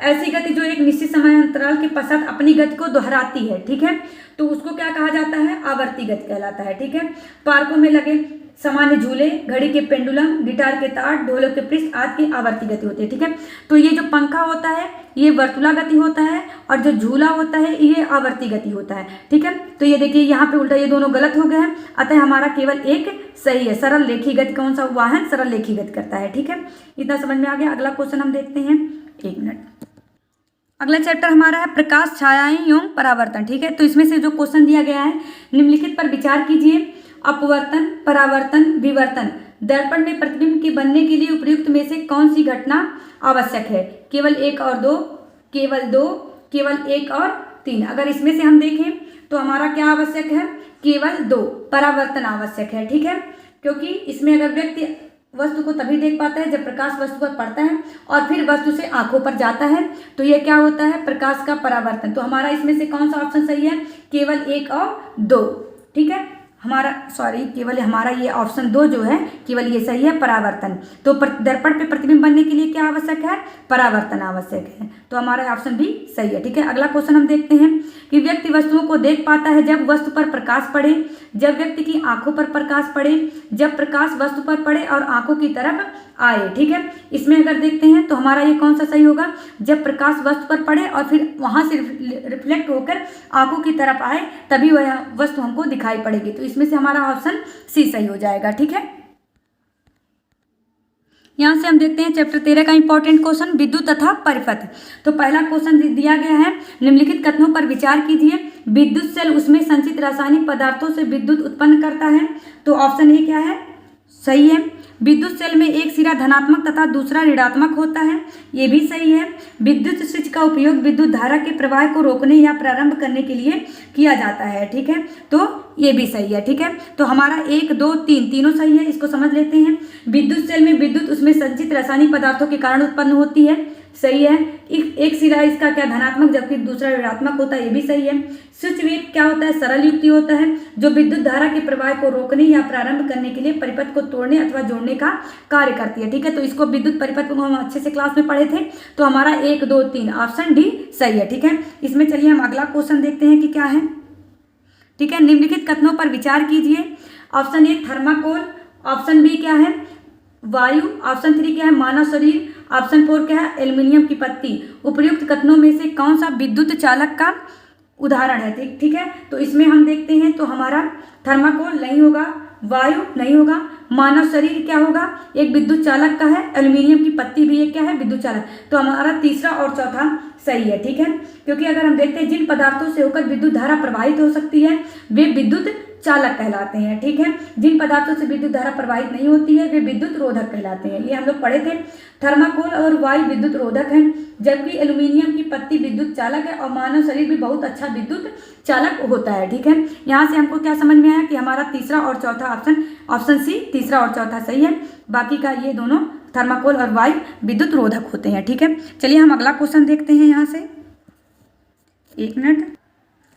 ऐसी गति जो एक निश्चित समय अंतराल के पश्चात अपनी गति को दोहराती है, ठीक है, तो उसको क्या कहा जाता है? आवर्ती गति कहलाता है, ठीक है। पार्कों में लगे सामान्य झूले, घड़ी के पेंडुलम, गिटार के तार, ढोलक के पृष्ठ आदि की आवर्ती गति होती है, ठीक है। तो ये जो पंखा होता है ये वर्तुला गति होता है और जो झूला होता है ये आवर्ती गति होता है, ठीक है। तो ये देखिए यहाँ पे उल्टा, ये दोनों गलत हो गए हैं। अतः हमारा केवल एक सही है। सरल रेखीय गति कौन सा? वाहन सरल रेखीय गति करता है, ठीक है। इतना समझ में आ गया। अगला क्वेश्चन हम देखते हैं, 1 मिनट। अगला चैप्टर हमारा है प्रकाश, छायाएं एवं परावर्तन, ठीक है। तो इसमें से जो क्वेश्चन दिया गया है, निम्नलिखित पर विचार कीजिए। अपवर्तन, परावर्तन, विवर्तन, दर्पण में प्रतिबिंब के बनने के लिए उपयुक्त में से कौन सी घटना आवश्यक है? केवल 1 और 2, केवल 2, केवल 1 और 3। अगर इसमें से हम देखें तो हमारा क्या आवश्यक है? केवल 2, परावर्तन आवश्यक है, ठीक है। क्योंकि इसमें अगर व्यक्ति वस्तु को तभी देख पाता है जब प्रकाश वस्तु पर पड़ता है और फिर वस्तु से आंखों पर जाता है, तो यह क्या होता है? प्रकाश का परावर्तन। तो हमारा इसमें से कौन सा ऑप्शन सही है? केवल 1 और 2, ठीक है। हमारा केवल हमारा ये ऑप्शन 2 जो है केवल ये सही है, परावर्तन। तो दर्पण पे प्रतिबिंब बनने के लिए क्या आवश्यक है? परावर्तन आवश्यक है। तो हमारा ऑप्शन भी सही है। ठीक है, अगला क्वेश्चन हम देखते हैं कि व्यक्ति वस्तुओं को देख पाता है जब वस्तु पर प्रकाश पड़े, जब व्यक्ति की आंखों पर प्रकाश पड़े, जब प्रकाश वस्तु पर पड़े और आंखों की तरफ आए। ठीक है, इसमें अगर देखते हैं तो हमारा ये कौन सा सही होगा? जब प्रकाश वस्तु पर पड़े और फिर वहां से रिफ्लेक्ट होकर आंखों की तरफ आए तभी वह वस्तु हमको दिखाई पड़ेगी। तो इसमें से हमारा ऑप्शन सी सही हो जाएगा। ठीक है, यहाँ से हम देखते हैं चैप्टर 13 का इंपॉर्टेंट क्वेश्चन, विद्युत तथा परिपथ। तो पहला क्वेश्चन दिया गया है, निम्नलिखित कथनों पर विचार कीजिए। विद्युत सेल उसमें संचित रासायनिक पदार्थों से विद्युत उत्पन्न करता है। तो ऑप्शन ए क्या है? सही है। विद्युत सेल में एक सिरा धनात्मक तथा दूसरा ऋणात्मक होता है, ये भी सही है। विद्युत स्विच का उपयोग विद्युत धारा के प्रवाह को रोकने या प्रारंभ करने के लिए किया जाता है। ठीक है, तो ये भी सही है। ठीक है, तो हमारा 1, 2, 3 तीनों सही है। इसको समझ लेते हैं। विद्युत सेल में विद्युत उसमें संचित रासायनिक पदार्थों के कारण उत्पन्न होती है, सही है। एक सिरा इसका क्या धनात्मक जबकि दूसरा ऋणात्मक होता है, ये भी सही है। स्विच वेग क्या होता है? सरल युक्ति होता है जो विद्युत धारा के प्रवाह को रोकने या प्रारंभ करने के लिए परिपथ को तोड़ने अथवा जोड़ने का कार्य करती है। ठीक है, तो इसको विद्युत परिपथ को हम अच्छे से क्लास में पढ़े थे। तो हमारा 1, 2, 3 ऑप्शन डी सही है। ठीक है, इसमें चलिए हम अगला क्वेश्चन देखते हैं कि क्या है। ठीक है, निम्नलिखित कथनों पर विचार कीजिए। Option A thermocol, option B क्या है? वायु, ऑप्शन 3 क्या है? मानव शरीर, ऑप्शन 4 क्या है? एल्युमिनियम की पत्ती। उपयुक्त कथनों में से कौन सा विद्युत चालक का उदाहरण है? ठीक है, तो इसमें हम देखते हैं तो हमारा थर्माकोल नहीं होगा, वायु नहीं होगा, मानव शरीर क्या होगा? एक विद्युत चालक का है, एल्युमिनियम की पत्ती भी एक क्या है? विद्युत चालक। तो हमारा तीसरा और चौथा सही है। ठीक है, क्योंकि अगर हम देखते हैं जिन पदार्थों से होकर विद्युत धारा प्रवाहित हो सकती है वे विद्युत चालक कहलाते हैं। ठीक है, जिन पदार्थों से विद्युत धारा प्रवाहित नहीं होती है वे विद्युत रोधक कहलाते हैं। ये हम लोग पढ़े थे। थर्माकोल और वायु विद्युत रोधक है, जबकि एल्युमिनियम की पत्ती विद्युत चालक है और मानव शरीर भी बहुत अच्छा विद्युत चालक होता है। ठीक है, यहाँ से हमको क्या समझ में आया कि हमारा तीसरा और चौथा ऑप्शन सी तीसरा और चौथा सही है। बाकी का ये दोनों थर्माकोल और वायु विद्युत रोधक होते हैं। ठीक है, चलिए हम अगला क्वेश्चन देखते हैं। यहाँ से 1 मिनट।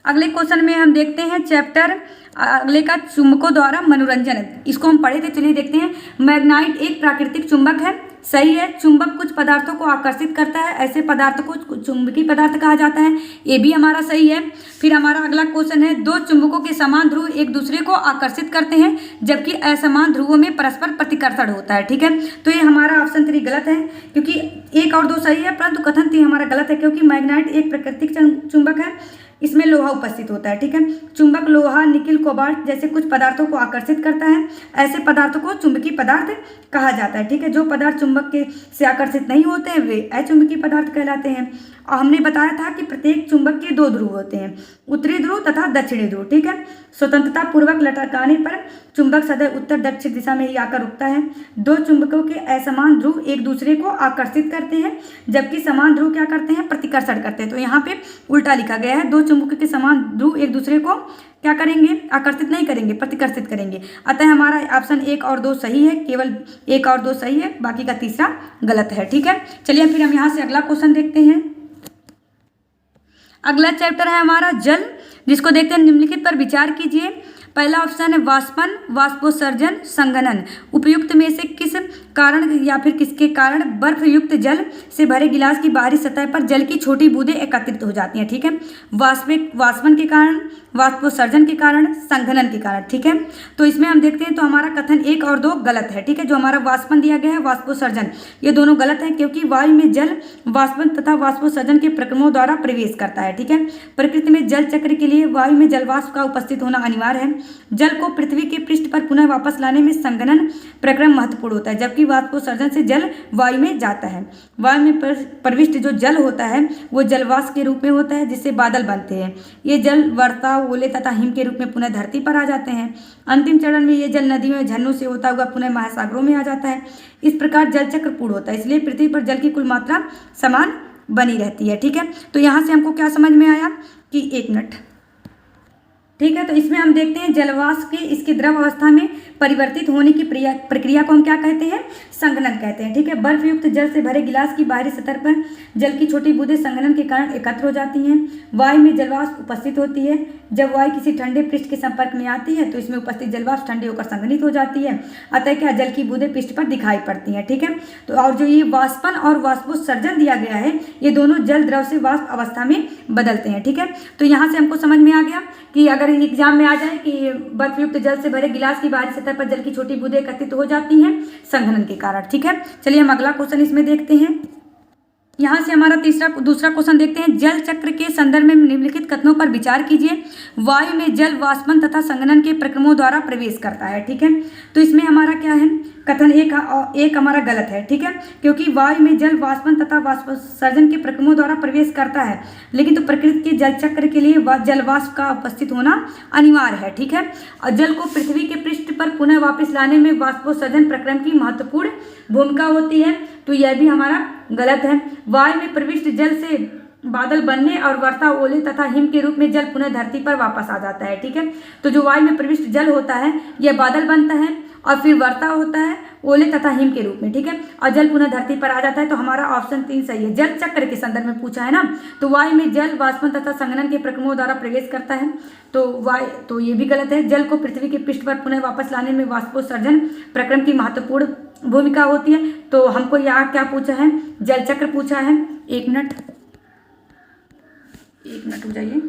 अगले क्वेश्चन में हम देखते हैं चैप्टर अगले का चुंबकों द्वारा मनोरंजन। इसको हम पढ़े थे, चलिए देखते हैं। मैग्नाइट एक प्राकृतिक चुंबक है, सही है। चुंबक कुछ पदार्थों को आकर्षित करता है, ऐसे पदार्थों को चुंबकीय पदार्थ कहा जाता है, ये भी हमारा सही है। फिर हमारा अगला क्वेश्चन है, दो चुंबकों के समान ध्रुव एक दूसरे को आकर्षित करते हैं जबकि असमान ध्रुवों में परस्पर प्रतिकर्षण होता है। ठीक है, तो ये हमारा ऑप्शन 3 गलत है क्योंकि 1 और 2 सही है, परंतु कथन 3 हमारा गलत है क्योंकि मैग्नाइट एक प्राकृतिक चुंबक है, इसमें लोहा उपस्थित होता है। ठीक है, चुंबक लोहा, निकिल, कोबाल्ट जैसे कुछ पदार्थों को आकर्षित करता है, ऐसे पदार्थों को चुंबकीय पदार्थ कहा जाता है। ठीक है, जो पदार्थ चुंबक के से आकर्षित नहीं होते हैं वे अचुंबकीय पदार्थ कहलाते हैं। और हमने बताया था कि प्रत्येक चुंबक के 2 ध्रुव होते हैं, उत्तरी ध्रुव तथा दक्षिणी ध्रुव। ठीक है, स्वतंत्रता पूर्वक लटकाने पर चुंबक सदैव उत्तर दक्षिण दिशा में ही आकर रुकता है। 2 चुंबकों के असमान ध्रुव एक दूसरे को आकर्षित करते हैं जबकि समान ध्रुव क्या करते हैं? प्रतिकर्षण करते हैं। तो यहाँ पे उल्टा लिखा गया है, 2 चुंबकों के समान ध्रुव एक दूसरे को क्या करेंगे? आकर्षित नहीं करेंगे, प्रतिकर्षित करेंगे। अतः हमारा ऑप्शन 1 और 2 सही है, केवल 1 और 2 सही है, बाकी का तीसरा गलत है। ठीक है, चलिए फिर हम यहाँ से अगला क्वेश्चन देखते हैं। अगला चैप्टर है हमारा जल, जिसको देखते हैं। निम्नलिखित पर विचार कीजिए। पहला ऑप्शन है वाष्पन, वाष्पोत्सर्जन, संघनन। उपयुक्त में से किस कारण या फिर किसके कारण बर्फ युक्त जल से भरे गिलास की बाहरी सतह पर जल की छोटी बूंदें एकत्रित हो जाती हैं? ठीक है, वाष्पन के कारण, वाष्पोत्सर्जन के कारण, संघनन के कारण। ठीक है, तो इसमें हम देखते हैं तो हमारा कथन 1 और 2 गलत है। ठीक है, जो हमारा वाष्पन दिया गया है, वाष्पोत्सर्जन, ये दोनों गलत है क्योंकि वायु में जल वाष्पन तथा वाष्पोत्सर्जन के प्रक्रमों द्वारा प्रवेश करता है। ठीक है, प्रकृति में जल चक्र के लिए वायु में जलवाष्प का उपस्थित होना अनिवार्य है। जल को पृथ्वी के पृष्ठ पर पुनः वापस लाने में संघनन प्रक्रम महत्वपूर्ण होता है, जबकि वाष्पोत्सर्जन से जल वायु में जाता है। वायु में प्रविष्ट जो जल होता है वो जलवाष्प के रूप में होता है जिससे बादल बनते हैं। ये जल वर्षा, ओले तथा हिम के रूप में पुनः धरती पर आ जाते हैं। अंतिम चरण में ये जल नदियों, झरनों से होता हुआ पुनः महासागरों में आ जाता है। इस प्रकार जल चक्र पूर्ण होता है, इसलिए पृथ्वी पर जल की कुल मात्रा समान बनी रहती है। ठीक है, तो यहाँ से हमको क्या समझ में आया कि 1 मिनट। ठीक है। तो इसमें हम देखते हैं जलवाष्प के इसके द्रव अवस्था में परिवर्तित होने की प्रक्रिया को हम क्या कहते हैं? संघनन कहते हैं। ठीक है। बर्फ युक्त जल से भरे गिलास की बाहरी सतह पर जल की छोटी बूंदें संघनन के कारण एकत्र हो जाती हैं। वायु में जलवाष्प उपस्थित होती है। जब वायु किसी ठंडे पृष्ठ के संपर्क में आती है तो इसमें उपस्थित जलवाष्प ठंडी होकर संघनित हो जाती है, अतः क्या जल की बूंदें पृष्ठ पर दिखाई पड़ती हैं। ठीक है। तो और जो ये वाष्पन और वाष्पोत्सर्जन दिया गया है, ये दोनों जल द्रव से वाष्प अवस्था में बदलते हैं। ठीक है। तो यहाँ से हमको समझ में आ गया कि अगर एग्जाम में आ जाए कि बर्फ युक्त जल से भरे गिलास की बाहरी सतह पर जल की छोटी बूंदें एकत्रित हो जाती हैं संघनन के कारण। ठीक है। चलिए हम अगला क्वेश्चन इसमें देखते हैं। यहाँ से हमारा दूसरा क्वेश्चन देखते हैं। जल चक्र के संदर्भ में निम्नलिखित कथनों पर विचार कीजिए। वायु में जल वाष्पन तथा संघनन के प्रक्रमों द्वारा प्रवेश करता है। ठीक है। तो इसमें हमारा क्या है? कथन एक हमारा गलत है। ठीक है। क्योंकि वायु में जल वाष्पन तथा वाष्पोत्सर्जन के प्रक्रमों द्वारा प्रवेश करता है, लेकिन तो प्रकृति के जल चक्र के लिए जल वाष्प का उपस्थित होना अनिवार्य है। ठीक है। और जल को पृथ्वी के पृष्ठ पर पुनः वापस लाने में वाष्पोत्सर्जन प्रक्रम की महत्वपूर्ण भूमिका होती है, तो यह भी हमारा गलत है। वायु में प्रविष्ट जल से बादल बनने और वर्षा, ओले तथा हिम के रूप में जल पुनः धरती पर वापस आ जाता है। ठीक है। तो जो वायु में प्रविष्ट जल होता है यह बादल बनता है और फिर वर्षा होता है ओले तथा हिम के रूप में। ठीक है। और जल पुनः धरती पर आ जाता है। तो हमारा ऑप्शन 3 सही है। जल चक्र के संदर्भ में पूछा है ना, तो वायु में जल वाष्पन तथा संघनन के प्रक्रमों द्वारा प्रवेश करता है, तो ये भी गलत है। जल को पृथ्वी के पृष्ठ पर पुनः वापस लाने में वाष्पोत्सर्जन प्रक्रम की महत्वपूर्ण भूमिका होती है। तो हमको यहाँ क्या पूछा है? जल चक्र पूछा है। एक मिनट हो जाइए।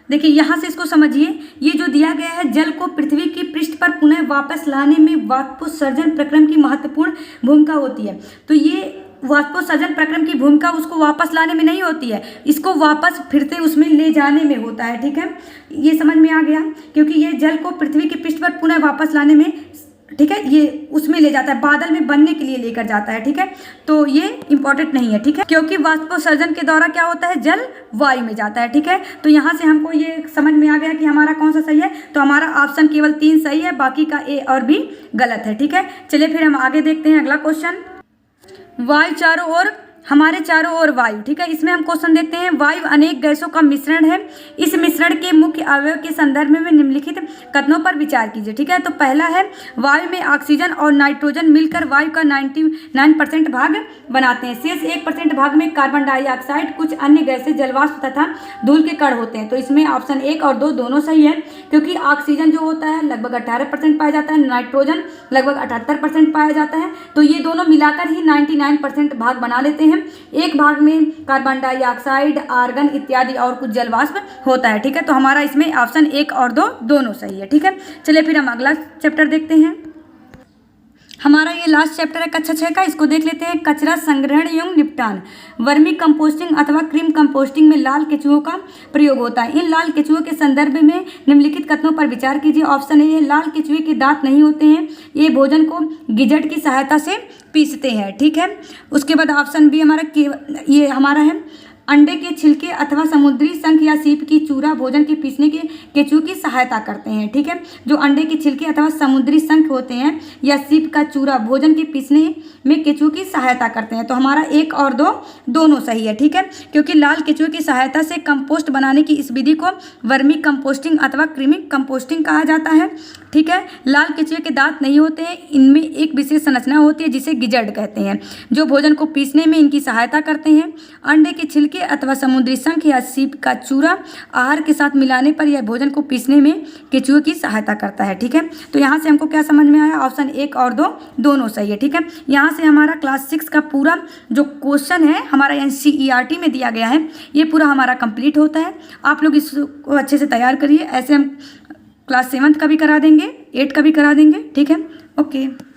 देखिए यहाँ से इसको समझिए। ये जो दिया गया है, जल को पृथ्वी की पृष्ठ पर पुनः वापस लाने में वाष्पोत्सर्जन प्रक्रम की महत्वपूर्ण भूमिका होती है। तो ये वाष्पोत्सर्जन प्रक्रम की भूमिका उसको वापस लाने में नहीं होती है, इसको वापस फिर से उसमें ले जाने में होता है। ठीक है। ये समझ में आ गया। क्योंकि ये जल को पृथ्वी की पृष्ठ पर पुनः वापस लाने में, ठीक है, ये उसमें ले जाता है, बादल में बनने के लिए लेकर जाता है। ठीक है। तो ये इंपॉर्टेंट नहीं है। ठीक है। क्योंकि वाष्पोत्सर्जन के द्वारा क्या होता है? जल वायु में जाता है। ठीक है। तो यहाँ से हमको ये समझ में आ गया कि हमारा कौन सा सही है। तो हमारा ऑप्शन केवल 3 सही है, बाकी का ए और बी गलत है। ठीक है। चलिए फिर हम आगे देखते हैं अगला क्वेश्चन। वायु चारों ओर वायु। ठीक है। इसमें हम क्वेश्चन देखते हैं। वायु अनेक गैसों का मिश्रण है। इस मिश्रण के मुख्य अवयव के संदर्भ में निम्नलिखित कथनों पर विचार कीजिए। ठीक है। तो पहला है, वायु में ऑक्सीजन और नाइट्रोजन मिलकर वायु का 99% भाग बनाते हैं। शेष 1% भाग में कार्बन डाइऑक्साइड, कुछ अन्य गैसें, जलवाष्प तथा धूल के कण होते हैं। तो इसमें ऑप्शन 1 और 2 दोनों सही है। क्योंकि ऑक्सीजन जो होता है लगभग 18% पाया जाता है, नाइट्रोजन लगभग 78% पाया जाता है। तो ये दोनों मिलाकर ही 99% भाग बना लेते हैं। एक भाग में कार्बन डाइऑक्साइड, आर्गन इत्यादि और कुछ जलवाष्प होता है। ठीक है। तो हमारा इसमें ऑप्शन 1 और 2 दोनों सही है। ठीक है। चलिए फिर हम अगला चैप्टर देखते हैं। हमारा ये लास्ट चैप्टर है कक्षा 6 का। इसको देख लेते हैं। कचरा संग्रहण एवं निपटान। वर्मी कंपोस्टिंग अथवा क्रीम कंपोस्टिंग में लाल केचुओं का प्रयोग होता है। इन लाल केचुओं के संदर्भ में निम्नलिखित कथनों पर विचार कीजिए। ऑप्शन ए, लाल केचुए के दांत नहीं होते हैं, ये भोजन को गिजट की सहायता से पीसते हैं। ठीक है। उसके बाद ऑप्शन बी ये हमारा है, अंडे के छिलके अथवा समुद्री शंख या सीप की चूरा भोजन के पीसने के केचुओं की सहायता करते हैं। ठीक है। जो अंडे के छिलके अथवा समुद्री शंख होते हैं या सीप का चूरा भोजन के पीसने में केचुओं की सहायता करते हैं। तो हमारा 1 और 2 दोनों सही है। ठीक है। क्योंकि लाल केचुए की सहायता से कंपोस्ट बनाने की इस विधि को वर्मी कंपोस्टिंग अथवा कृमि कंपोस्टिंग कहा जाता है। ठीक है। लाल केचुए के दांत नहीं होते हैं, इनमें एक विशेष संरचना होती है जिसे गिजर्ड कहते हैं, जो भोजन को पीसने में इनकी सहायता करते हैं। अंडे के छिलके अथवा समुद्री शंख या सीप का चूरा आहार के साथ मिलाने पर यह भोजन को पीसने में केचुए की सहायता करता है। ठीक है। तो यहाँ से हमको क्या समझ में आया? ऑप्शन 1 और 2 दोनों सही है। ठीक है। यहाँ से हमारा क्लास 6 का पूरा जो क्वेश्चन है हमारा NCERT में दिया गया है, ये पूरा हमारा कंप्लीट होता है। आप लोग इसको अच्छे से तैयार करिए। ऐसे हम क्लास 7 का भी करा देंगे, 8 का भी करा देंगे। ठीक है। ओके।